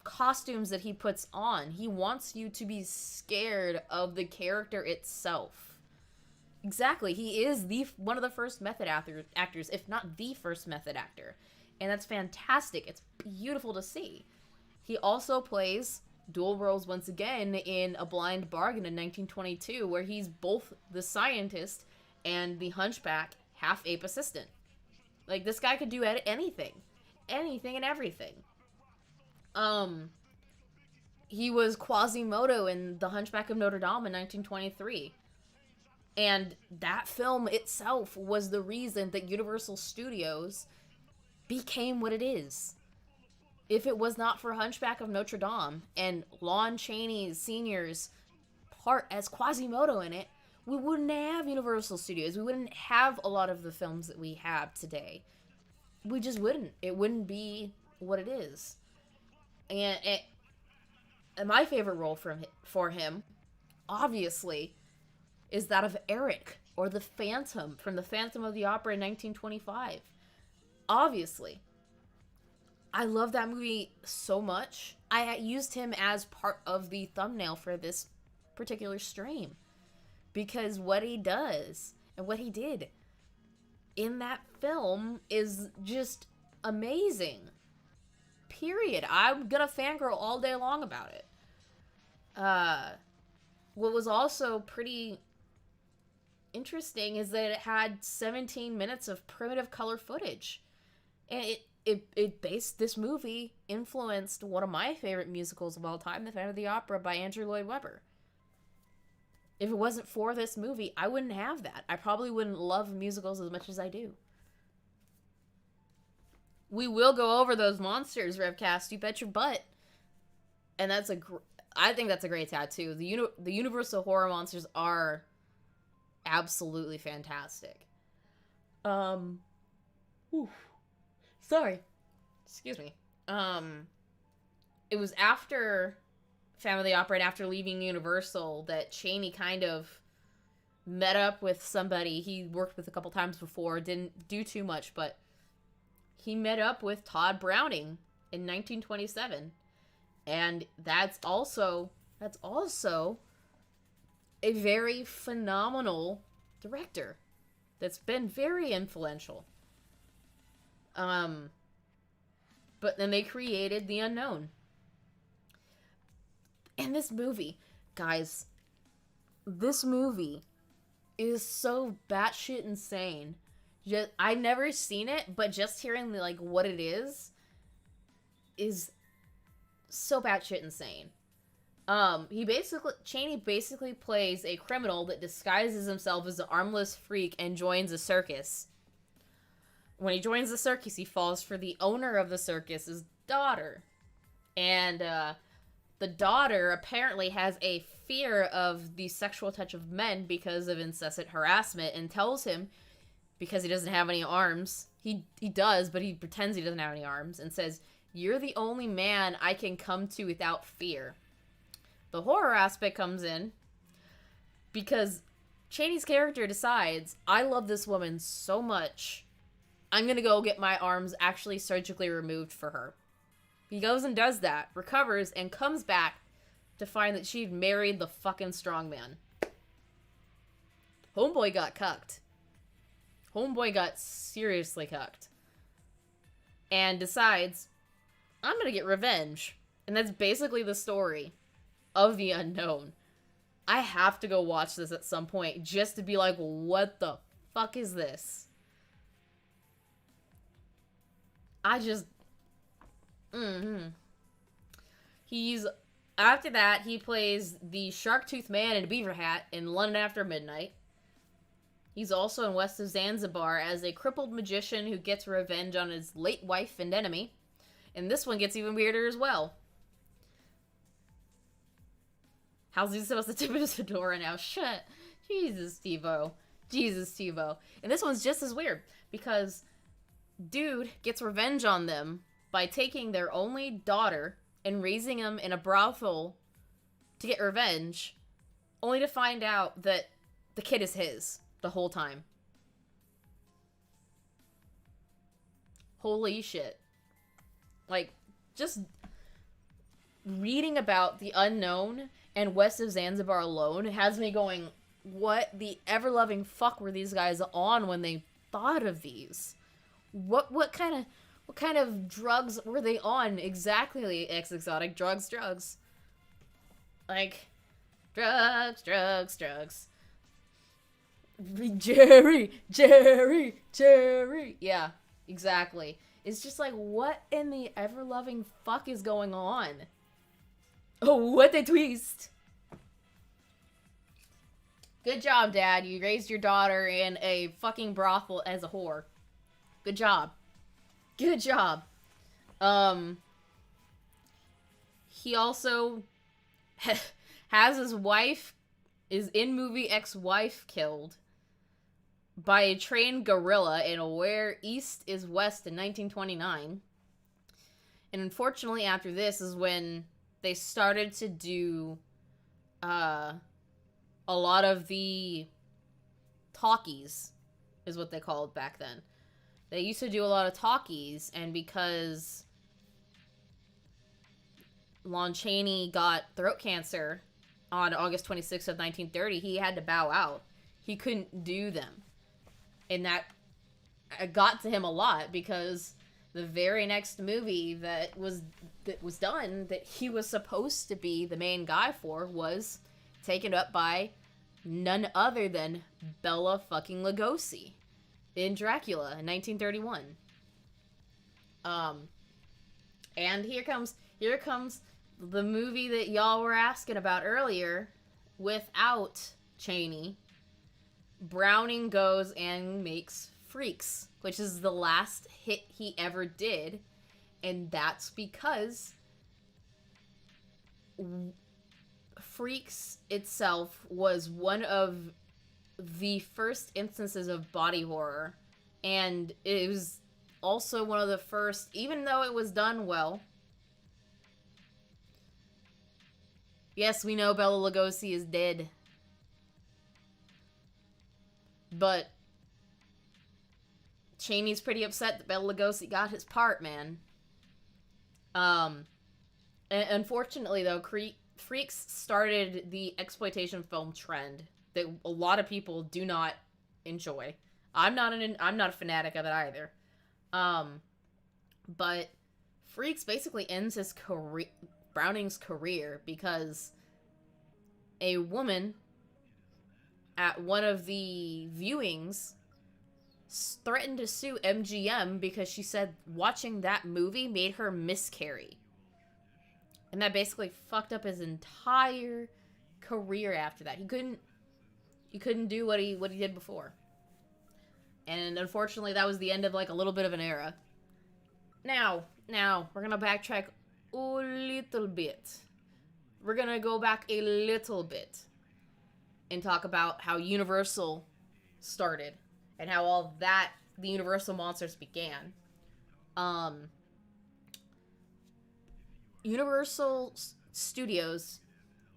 costumes that he puts on. He wants you to be scared of the character itself. Exactly, he is one of the first method actors, if not the first method actor. And that's fantastic. It's beautiful to see. He also plays dual roles once again in A Blind Bargain in 1922, where he's both the scientist and the hunchback half-ape assistant. Like, this guy could do anything. Anything and everything. He was Quasimodo in The Hunchback of Notre Dame in 1923. And that film itself was the reason that Universal Studios became what it is. If it was not for Hunchback of Notre Dame and Lon Chaney Senior's part as Quasimodo in it, we wouldn't have Universal Studios. We wouldn't have a lot of the films that we have today. We just wouldn't. It wouldn't be what it is. And my favorite role for him, obviously, is that of Eric, or the Phantom, from The Phantom of the Opera in 1925. Obviously. I love that movie so much. I used him as part of the thumbnail for this particular stream. Because what he does, and what he did in that film is just amazing. Period. I'm gonna fangirl all day long about it. What was also pretty interesting is that it had 17 minutes of primitive color footage. And this movie influenced one of my favorite musicals of all time, The Phantom of the Opera by Andrew Lloyd Webber. If it wasn't for this movie, I wouldn't have that. I probably wouldn't love musicals as much as I do. We will go over those monsters, Revcast. You bet your butt. And I think that's a great tattoo. The Universal horror monsters are absolutely fantastic. Sorry. Excuse me. It was after Phantom of the Opera and after leaving Universal that Chaney kind of met up with somebody he worked with a couple times before. Didn't do too much, but he met up with Todd Browning in 1927. And that's also a very phenomenal director that's been very influential. But then they created The Unknown. And this movie, guys, this movie is so batshit insane. I've never seen it, but just hearing like what it is so batshit insane. Chaney basically plays a criminal that disguises himself as an armless freak and joins a circus. When he joins the circus, he falls for the owner of the circus's daughter. And, the daughter apparently has a fear of the sexual touch of men because of incessant harassment and tells him, because he doesn't have any arms, he does, but he pretends he doesn't have any arms, and says, "You're the only man I can come to without fear." The horror aspect comes in because Chaney's character decides, I love this woman so much, I'm gonna go get my arms actually surgically removed for her. He goes and does that, recovers, and comes back to find that she'd married the fucking strongman. Homeboy got cucked. Homeboy got seriously cucked. And decides, I'm gonna get revenge. And that's basically the story of The Unknown. I have to go watch this at some point just to be like, what the fuck is this? After that, he plays the Shark-Tooth Man in a beaver hat in London After Midnight. He's also in West of Zanzibar as a crippled magician who gets revenge on his late wife and enemy. And this one gets even weirder as well. How's he supposed to tip his fedora now? Shut. Jesus, Steve-O. Jesus, TiVo. And this one's just as weird, because dude gets revenge on them by taking their only daughter and raising them in a brothel to get revenge, only to find out that the kid is his the whole time. Holy shit. Like, just reading about the unknown and west of Zanzibar alone has me going, what the ever-loving fuck were these guys on when they thought of these? What kind of drugs were they on exactly? Exotic drugs. Like, drugs. Jerry. Yeah, exactly. It's just like, what in the ever-loving fuck is going on? Oh, what a twist. Good job, Dad. You raised your daughter in a fucking brothel as a whore. Good job. Good job. He also has his wife, his in-movie ex-wife killed by a trained gorilla in Where East is West in 1929. And unfortunately, after this is when they started to do a lot of the talkies, is what they called back then. They used to do a lot of talkies, and because Lon Chaney got throat cancer on August 26th of 1930, he had to bow out. He couldn't do them. And that got to him a lot, because the very next movie that was done, that he was supposed to be the main guy for, was taken up by none other than Bela fucking Lugosi in Dracula in 1931. And here comes the movie that y'all were asking about earlier, without Chaney. Browning goes and makes Freaks, which is the last hit he ever did, and that's because Freaks itself was one of the first instances of body horror, and it was also one of the first, even though it was done well. Yes, we know Bela Lugosi is dead, but Chaney's pretty upset that Bela Lugosi got his part, man. And unfortunately, though, Freaks started the exploitation film trend that a lot of people do not enjoy. I'm not a fanatic of it either. But Freaks basically ends his career, Browning's career, because a woman at one of the viewings threatened to sue MGM because she said watching that movie made her miscarry. And that basically fucked up his entire career after that. He couldn't do what he did before. And unfortunately, that was the end of like a little bit of an era. Now, we're gonna backtrack a little bit. We're gonna go back a little bit and talk about how Universal started and how all that, the Universal monsters began. Universal Studios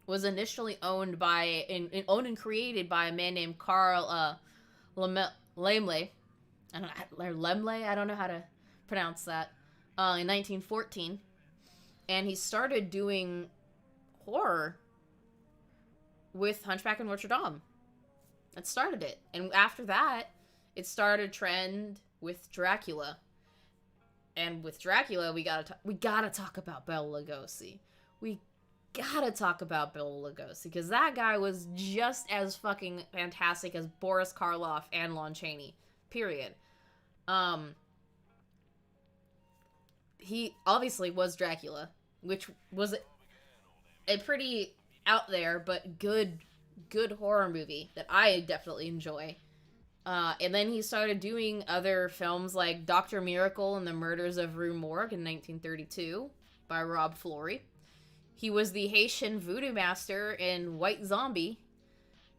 was initially owned by, owned and created by a man named Carl Laemmle. I don't know how to pronounce that. In 1914. And he started doing horror with Hunchback of Notre Dame. That started it. And after that, it started a trend with Dracula. And with Dracula, we gotta talk about Bela Lugosi. We gotta talk about Bela Lugosi, because that guy was just as fucking fantastic as Boris Karloff and Lon Chaney. Period. He obviously was Dracula, which was a pretty out there but good horror movie that I definitely enjoy. And then he started doing other films like Dr. Miracle and the Murders of Rue Morgue in 1932 by Rob Florey. He was the Haitian voodoo master in White Zombie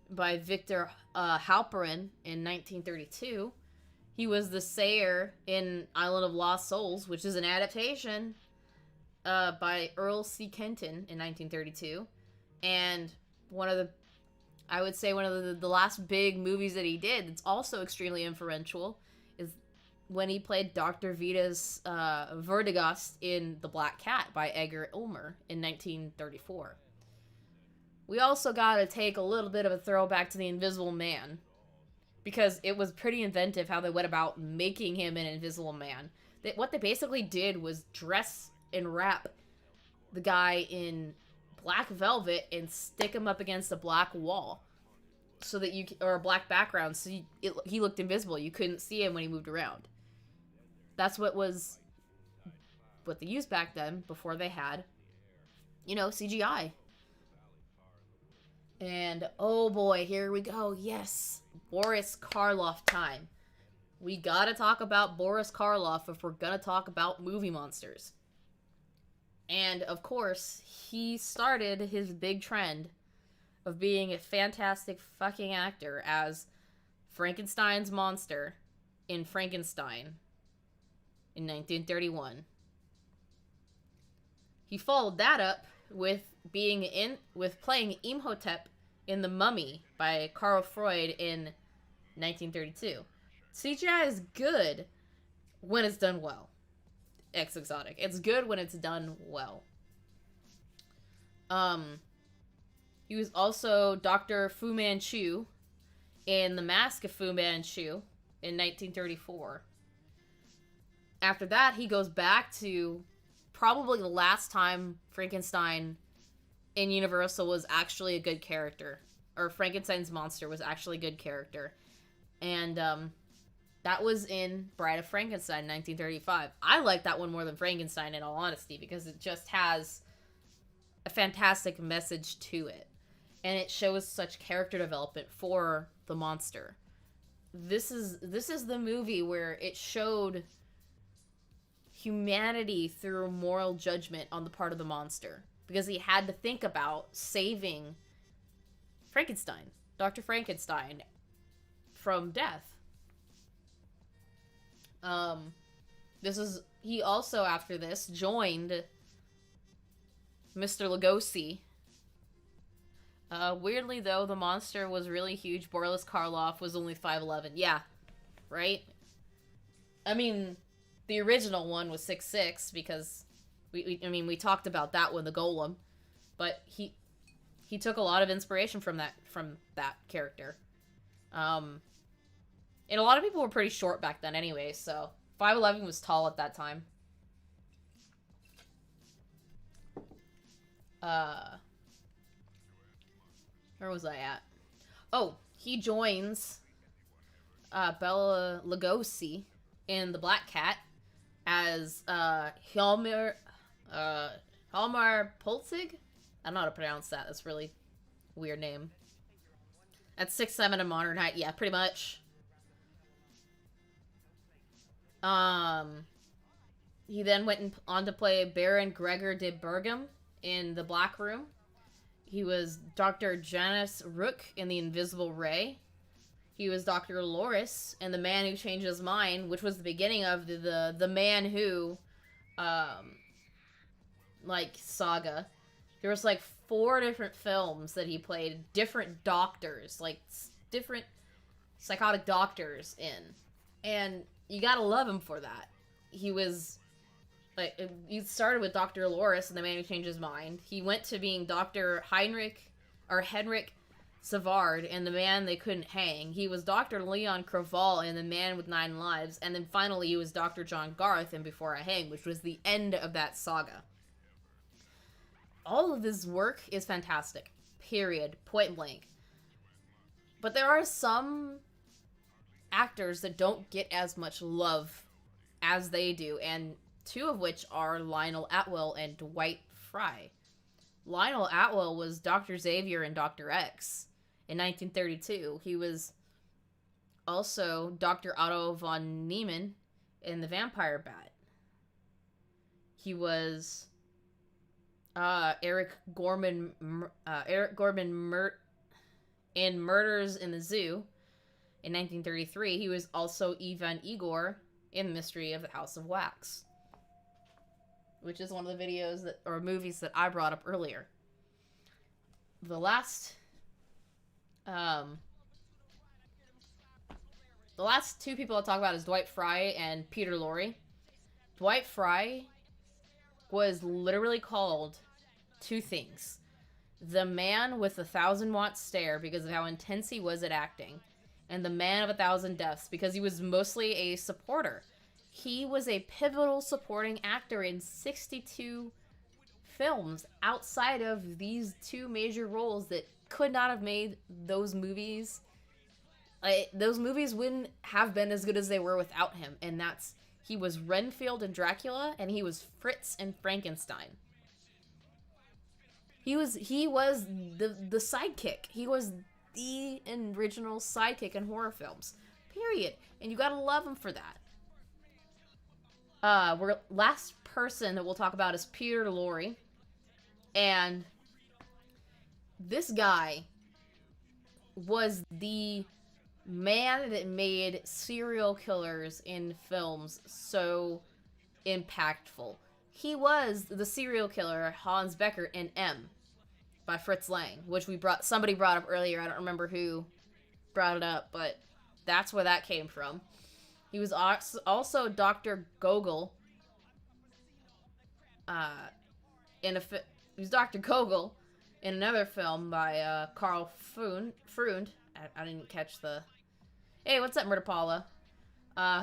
by Victor Halperin in 1932. He was the Sayer in Island of Lost Souls, which is an adaptation by Earl C. Kenton in 1932. And I would say one of the last big movies that he did that's also extremely influential is when he played Dr. Vita's Vertigost in The Black Cat by Edgar Ulmer in 1934. We also gotta take a little bit of a throwback to The Invisible Man, because it was pretty inventive how they went about making him an Invisible Man. What they basically did was dress and wrap the guy in black velvet and stick him up against a black wall, so that or a black background, so he looked invisible. You couldn't see him when he moved around. That's what they used back then, before they had, CGI. And, oh boy, here we go. Yes, Boris Karloff time. We gotta talk about Boris Karloff if we're gonna talk about movie monsters. And, of course, he started his big trend of being a fantastic fucking actor as Frankenstein's monster in Frankenstein in 1931. He followed that up with playing Imhotep in The Mummy by Carl Freud in 1932. CGI is good when it's done well. Exotic. It's good when it's done well. He was also Dr. Fu Manchu in The Mask of Fu Manchu in 1934. After that, he goes back to probably the last time Frankenstein in Universal was actually a good character, or Frankenstein's monster was actually a good character. And that was in Bride of Frankenstein, 1935. I like that one more than Frankenstein, in all honesty, because it just has a fantastic message to it. And it shows such character development for the monster. This is the movie where it showed humanity through moral judgment on the part of the monster, because he had to think about saving Frankenstein, Dr. Frankenstein, from death. He also, after this, joined Mr. Lugosi. Weirdly, though, the monster was really huge. Boris Karloff was only 5'11". Yeah, right? I mean, the original one was 6'6", because we talked about that one, the Golem, but he took a lot of inspiration from that character. And a lot of people were pretty short back then anyway, so 5'11" was tall at that time. Where was I at? Oh, he joins Bela Lugosi in The Black Cat as Hjalmar Polzig? I don't know how to pronounce that. That's a really weird name. At 6'7" in modern height. Yeah, pretty much. He then went on to play Baron Gregor de Bergam in The Black Room. He was Dr. Janus Rook in The Invisible Ray. He was Dr. Loris in The Man Who Changed His Mind, which was the beginning of the Man Who, saga. There was, 4 different films that he played different doctors, different psychotic doctors in. And you gotta love him for that. He was, he started with Dr. Loris in The Man Who Changed His Mind. He went to being Dr. Henrik Savard in The Man They Couldn't Hang. He was Dr. Leon Craval in The Man with 9 Lives. And then finally he was Dr. John Garth in Before I Hang, which was the end of that saga. All of his work is fantastic. Period. Point blank. But there are some actors that don't get as much love as they do, and 2 of which are Lionel Atwill and Dwight Frye. Lionel Atwill was Dr. Xavier in Dr. X in 1932. He was also Dr. Otto von Niemann in The Vampire Bat. He was Eric Gorman Mert In Murders in the Zoo in 1933, he was also Ivan Igor in Mystery of the House of Wax, which is one of the videos that, or movies that I brought up earlier. The last two people I'll talk about is Dwight Frye and Peter Lorre. Dwight Frye was literally called two things: the man with the 1,000-watt stare because of how intense he was at acting, and the man of 1,000 deaths because he was mostly a supporter. He was a pivotal supporting actor in 62 films outside of these two major roles that could not have made those movies. Those movies wouldn't have been as good as they were without him, and he was Renfield in Dracula, and he was Fritz in Frankenstein. He was the sidekick. He was the original sidekick in horror films. Period. And you gotta love him for that. Last person that we'll talk about is Peter Lorre. And this guy was the man that made serial killers in films so impactful. He was the serial killer Hans Becker in M by Fritz Lang, which somebody brought up earlier. I don't remember who brought it up, but that's where that came from. He was also Dr. Gogol. He was Dr. Gogol in another film by Carl Freund. I didn't catch the... Hey, what's up, Murder Paula?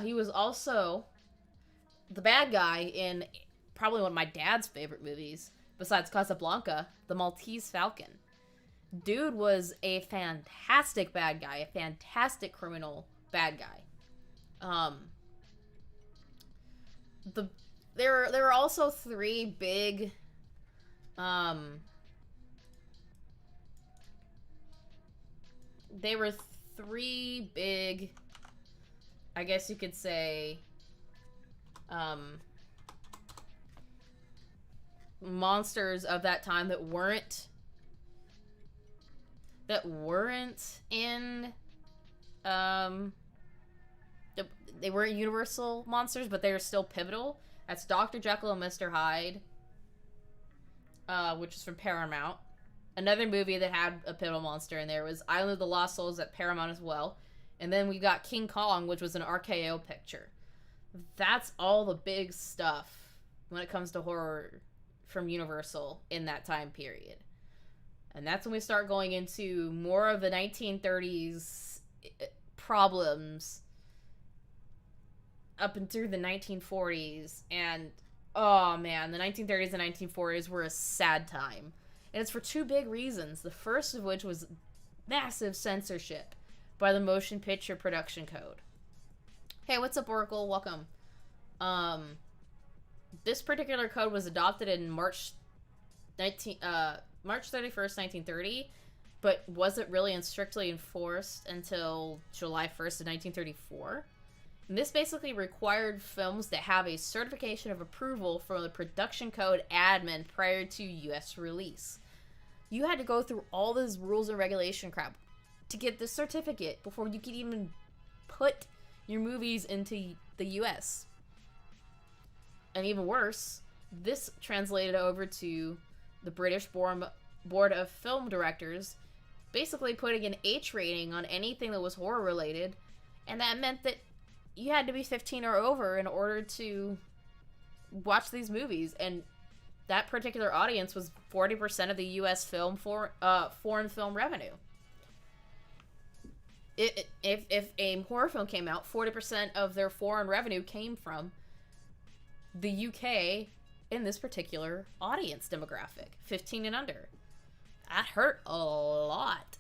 He was also the bad guy in probably one of my dad's favorite movies, besides Casablanca, The Maltese Falcon. Dude was a fantastic bad guy, a fantastic criminal bad guy. There were also three big I guess you could say monsters of that time that weren't in they weren't Universal monsters, but they were still pivotal. That's Dr. Jekyll and Mr. Hyde, which is from Paramount. Another movie that had a pivotal monster in there was Island of the Lost Souls at Paramount as well. And then we got King Kong, which was an RKO picture. That's all the big stuff when it comes to horror from Universal in that time period. And that's when we start going into more of the 1930s problems up and through the 1940s. And, oh man, the 1930s and 1940s were a sad time. And it's for two big reasons. The first of which was massive censorship by the Motion Picture Production Code. Hey, what's up, Oracle? Welcome. This particular code was adopted in March 31st, 1930, but wasn't really strictly enforced until July 1st of 1934. And this basically required films to have a certification of approval from the Production Code admin prior to U.S. release. You had to go through all this rules and regulation crap to get this certificate before you could even put your movies into the U.S. And even worse, this translated over to the British Board of Film Directors, basically putting an H rating on anything that was horror related, and that meant that you had to be 15 or over in order to watch these movies. And that particular audience was 40% of the U.S. foreign film revenue. If a horror film came out, 40% of their foreign revenue came from the UK in this particular audience demographic, 15 and under. That hurt a lot.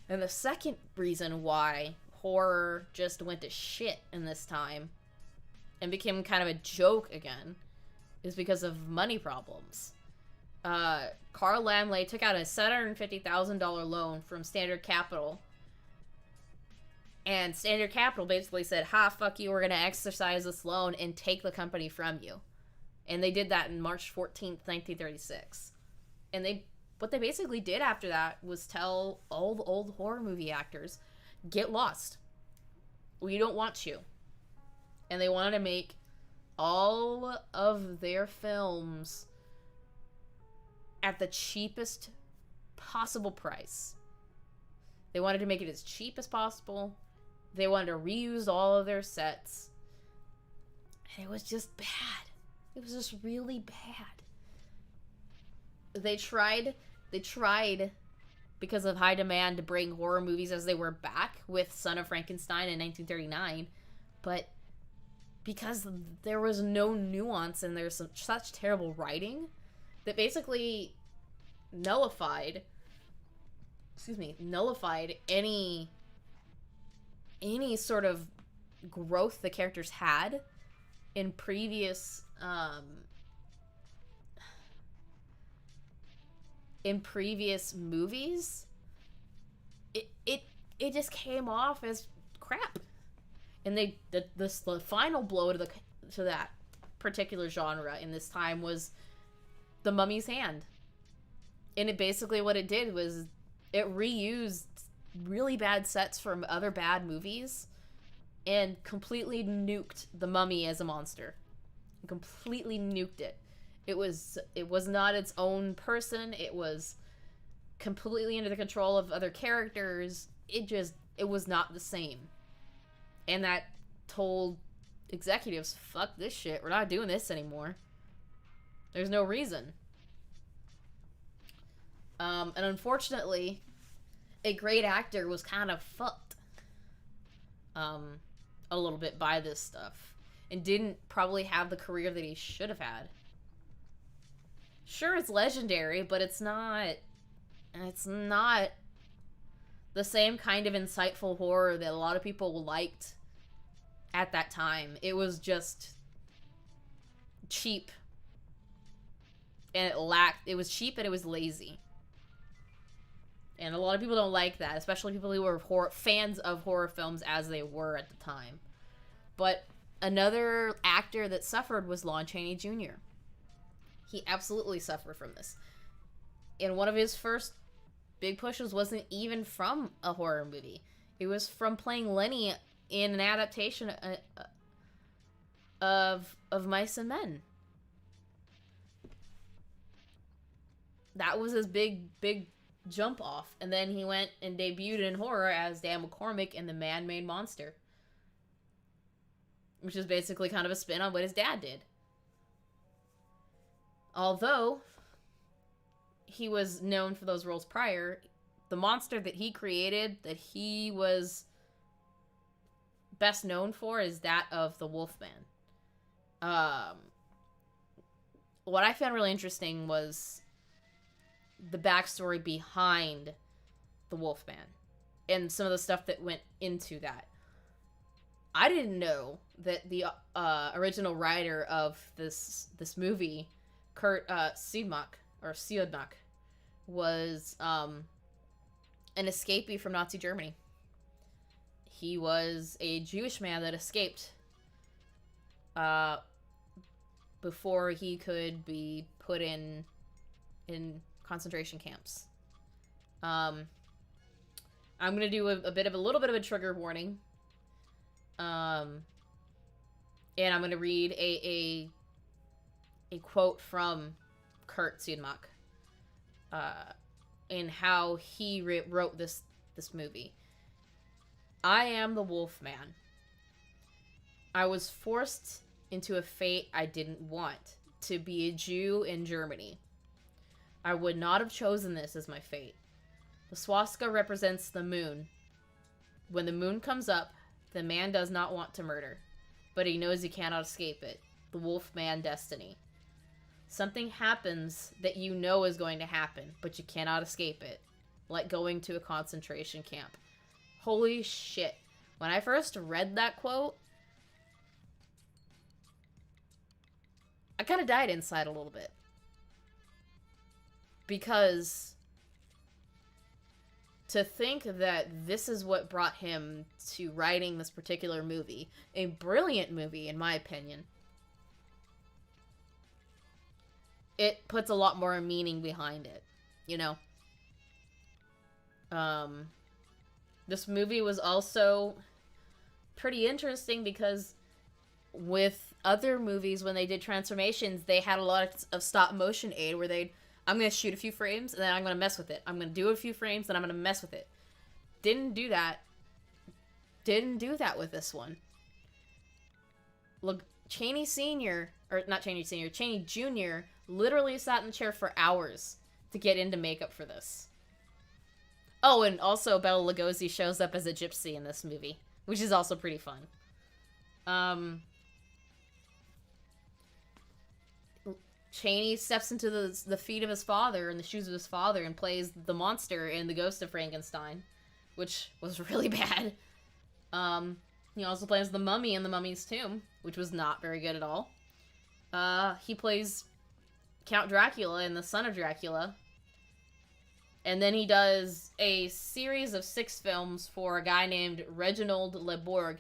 And the second reason why horror just went to shit in this time and became kind of a joke again is because of money problems. Carl Laemmle took out a $750,000 loan from Standard Capital, and Standard Capital basically said, ha, fuck you, we're going to exercise this loan and take the company from you. And they did that in March 14th, 1936. And they what they basically did after that was tell all the old horror movie actors, get lost. We don't want you. And they wanted to make all of their films at the cheapest possible price. They wanted to make it as cheap as possible. They wanted to reuse all of their sets. And it was just bad. It was just really bad. They tried because of high demand to bring horror movies as they were back with Son of Frankenstein in 1939, but because there was no nuance and there's such terrible writing that basically nullified any sort of growth the characters had in previous movies. It just came off as crap. And the final blow to that particular genre in this time was The Mummy's Hand. And it basically, what it did was it reused really bad sets from other bad movies and completely nuked the mummy as a monster. Completely nuked it. It was not its own person. It was completely under the control of other characters. It was not the same. And that told executives, fuck this shit. We're not doing this anymore. There's no reason. And unfortunately, a great actor was kind of fucked a little bit by this stuff. And didn't probably have the career that he should have had. Sure, it's legendary, but it's not the same kind of insightful horror that a lot of people liked at that time. It was just cheap. And it was cheap and it was lazy. And a lot of people don't like that, especially people who were fans of horror films as they were at the time. But another actor that suffered was Lon Chaney Jr. He absolutely suffered from this. And one of his first big pushes wasn't even from a horror movie. It was from playing Lenny in an adaptation of Mice and Men. That was his big jump off. And then he went and debuted in horror as Dan McCormick in The Man-Made Monster, which is basically kind of a spin on what his dad did. Although he was known for those roles prior, the monster that he created, that he was best known for, is that of the Wolfman. What I found really interesting was the backstory behind the Wolfman and some of the stuff that went into that. I didn't know that the original writer of this movie, Kurt Siodmak, was an escapee from Nazi Germany. He was a Jewish man that escaped before he could be put in concentration camps. I'm gonna do a little bit of a trigger warning. And I'm gonna read a quote from Kurt Siodmak, in how he wrote this movie. I am the Wolfman. I was forced into a fate I didn't want, to be a Jew in Germany. I would not have chosen this as my fate. The swastika represents the moon. When the moon comes up, the man does not want to murder, but he knows he cannot escape it. The Wolfman destiny. Something happens that you know is going to happen, but you cannot escape it. Like going to a concentration camp. Holy shit. When I first read that quote, I kind of died inside a little bit. Because to think that this is what brought him to writing this particular movie, a brilliant movie in my opinion, it puts a lot more meaning behind it. you know. This movie was also pretty interesting because with other movies, when they did transformations, they had a lot of stop motion aid where I'm going to shoot a few frames and then I'm going to mess with it. I'm going to do a few frames and I'm going to mess with it. Didn't do that with this one. Look, Chaney Senior, or not Chaney Senior, Chaney Jr. literally sat in the chair for hours to get into makeup for this. Oh, and also Bela Lugosi shows up as a gypsy in this movie, which is also pretty fun. Chaney steps into the feet of his father and the shoes of his father and plays the monster in The Ghost of Frankenstein, which was really bad. He also plays the mummy in The Mummy's Tomb, which was not very good at all. He plays Count Dracula in The Son of Dracula. And then he does a series of 6 films for a guy named Reginald Le Bourg.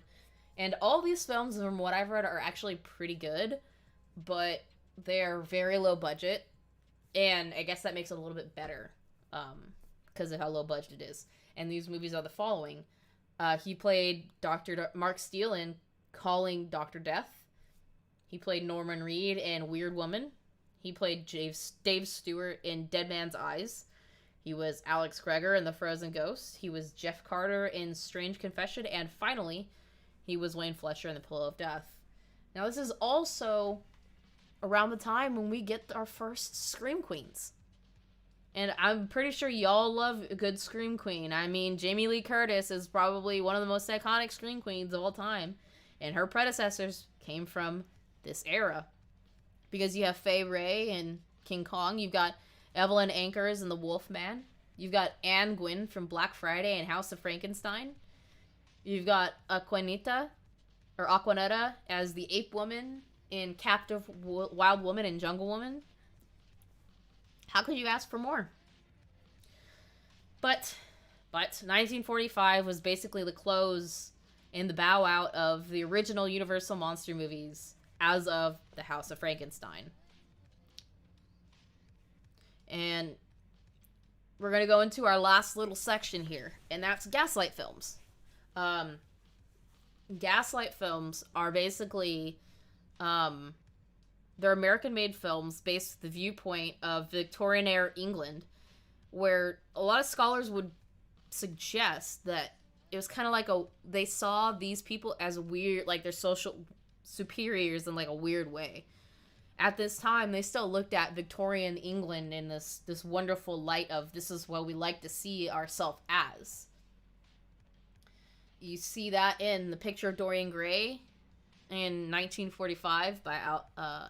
And all these films, from what I've read, are actually pretty good, but they're very low budget. And I guess that makes it a little bit better, because of how low budget it is. And these movies are the following. He played Mark Steele in Calling Dr. Death. He played Norman Reed in Weird Woman. He played Dave Stewart in Dead Man's Eyes. He was Alex Krieger in The Frozen Ghost. He was Jeff Carter in Strange Confession. And finally, he was Wayne Fletcher in The Pillow of Death. Now, this is also around the time when we get our first Scream Queens. And I'm pretty sure y'all love a good Scream Queen. I mean, Jamie Lee Curtis is probably one of the most iconic Scream Queens of all time. And her predecessors came from this era. Because you have Fay Wray and King Kong. You've got Evelyn Ankers in The Wolfman. You've got Anne Gwynn from Black Friday and House of Frankenstein. You've got Aquanetta as the Ape Woman in Captive Wild Woman and Jungle Woman. How could you ask for more? But 1945 was basically the close and the bow out of the original Universal monster movies as of The House of Frankenstein. And we're going to go into our last little section here, and that's Gaslight Films. Gaslight Films are basically, they're American-made films based on the viewpoint of Victorian-era England, where a lot of scholars would suggest that it was kind of like they saw these people as weird, like their social superiors in like a weird way. At this time, they still looked at Victorian England in this wonderful light of this is what we like to see ourselves as. You see that in The Picture of Dorian Gray in 1945 by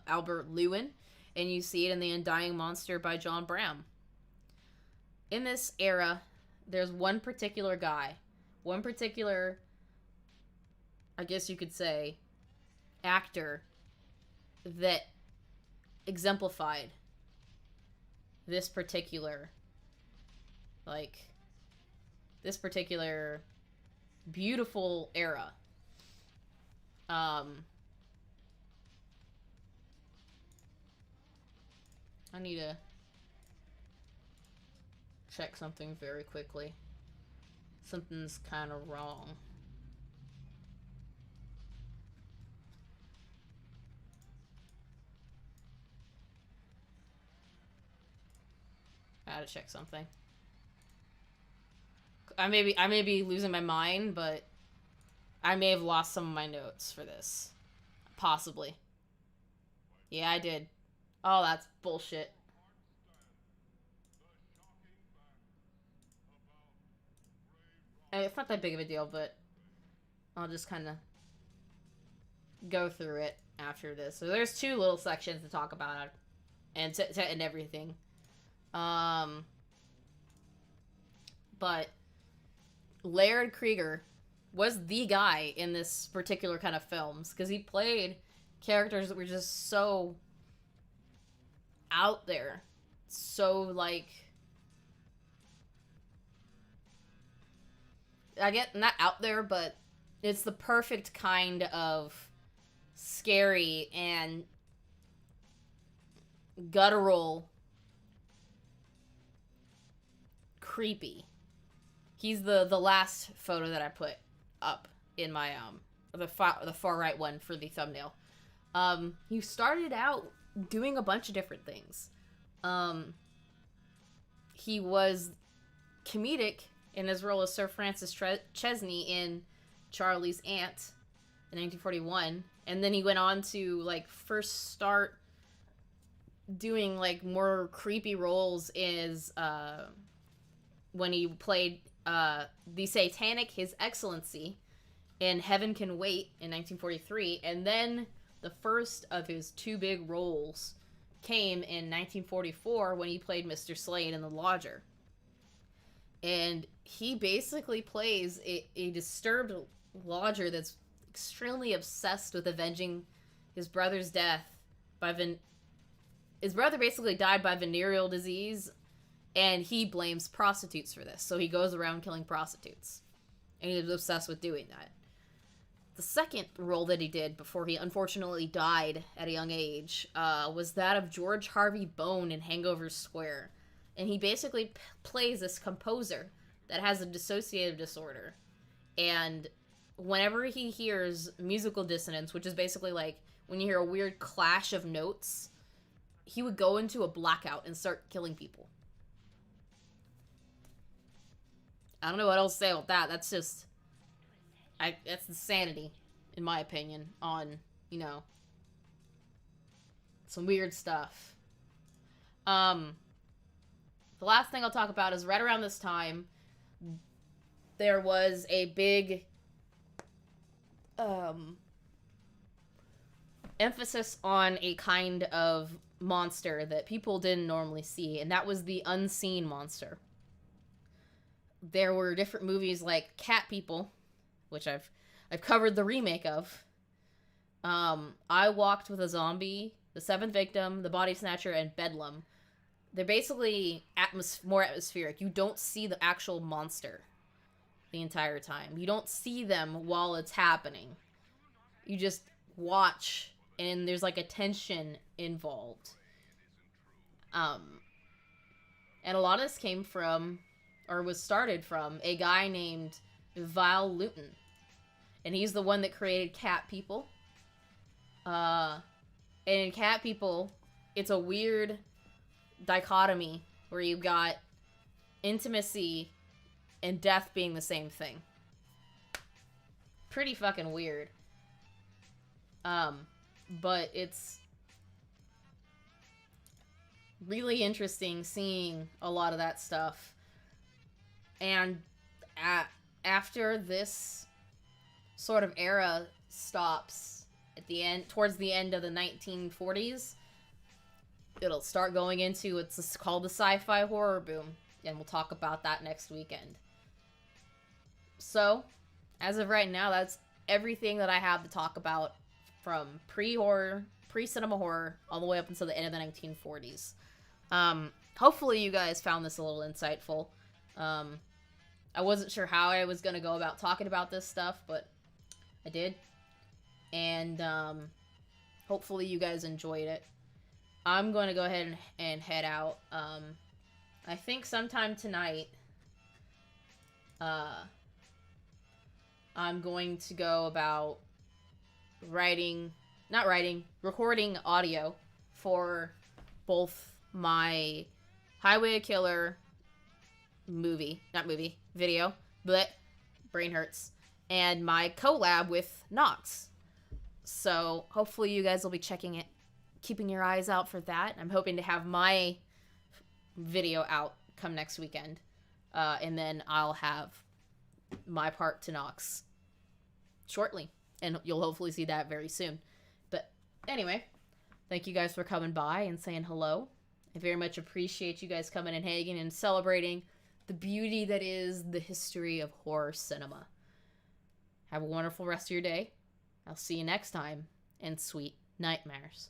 Albert Lewin, and you see it in The Undying Monster by John Bram. In this era, there's one particular guy, I guess you could say, actor that exemplified this particular beautiful era. I need to check something very quickly. Something's kind of wrong. I had to check something. I may be losing my mind, but I may have lost some of my notes for this. Possibly. Yeah, I did. Oh, that's bullshit. It's not that big of a deal, but I'll just kind of go through it after this. So there's 2 little sections to talk about and to end everything. But Laird Krieger was the guy in this particular kind of films because he played characters that were just so out there, so like, I get not out there, but it's the perfect kind of scary and guttural creepy. He's the last photo that I put up in my the far right one for the thumbnail. He started out doing a bunch of different things. He was comedic in his role as Sir Francis Chesney in Charlie's Aunt in 1941, and then he went on to like first start doing like more creepy roles is when he played the Satanic His Excellency in Heaven Can Wait in 1943, and then the first of his two big roles came in 1944 when he played Mr. Slade in The Lodger. And he basically plays a disturbed lodger that's extremely obsessed with avenging his brother's death by his brother basically died by venereal disease, and he blames prostitutes for this. So he goes around killing prostitutes. And he's obsessed with doing that. The second role that he did before he unfortunately died at a young age was that of George Harvey Bone in Hangover Square. And he basically plays this composer that has a dissociative disorder. And whenever he hears musical dissonance, which is basically like when you hear a weird clash of notes, he would go into a blackout and start killing people. I don't know what else to say about that. That's just... that's insanity, in my opinion, on, you know, some weird stuff. The last thing I'll talk about is right around this time, there was a big emphasis on a kind of monster that people didn't normally see, and that was the unseen monster. There were different movies like Cat People, which I've covered the remake of. I Walked with a Zombie, The Seventh Victim, The Body Snatcher, and Bedlam. They're basically more atmospheric. You don't see the actual monster the entire time. You don't see them while it's happening. You just watch, and there's like a tension involved. And a lot of this came from, or was started from, a guy named Val Lewton. And he's the one that created Cat People. And in Cat People, it's a weird dichotomy where you've got intimacy and death being the same thing. Pretty fucking weird. But it's really interesting seeing a lot of that stuff. And after this sort of era stops at the end, towards the end of the 1940s, it'll start going into what's called the sci-fi horror boom, and we'll talk about that next weekend. So, as of right now, that's everything that I have to talk about from pre-horror, pre-cinema horror, all the way up until the end of the 1940s. Hopefully you guys found this a little insightful. I wasn't sure how I was going to go about talking about this stuff, but I did. And hopefully you guys enjoyed it. I'm going to go ahead and head out. I think sometime tonight, I'm going to go about recording audio for both my Highway Killer video, but brain hurts, and my collab with Nox. So hopefully you guys will be checking it, keeping your eyes out for that. I'm hoping to have my video out come next weekend, and then I'll have my part to Nox shortly, and you'll hopefully see that very soon. But anyway, thank you guys for coming by and saying hello. I very much appreciate you guys coming and hanging and celebrating the beauty that is the history of horror cinema. Have a wonderful rest of your day. I'll see you next time, and sweet nightmares.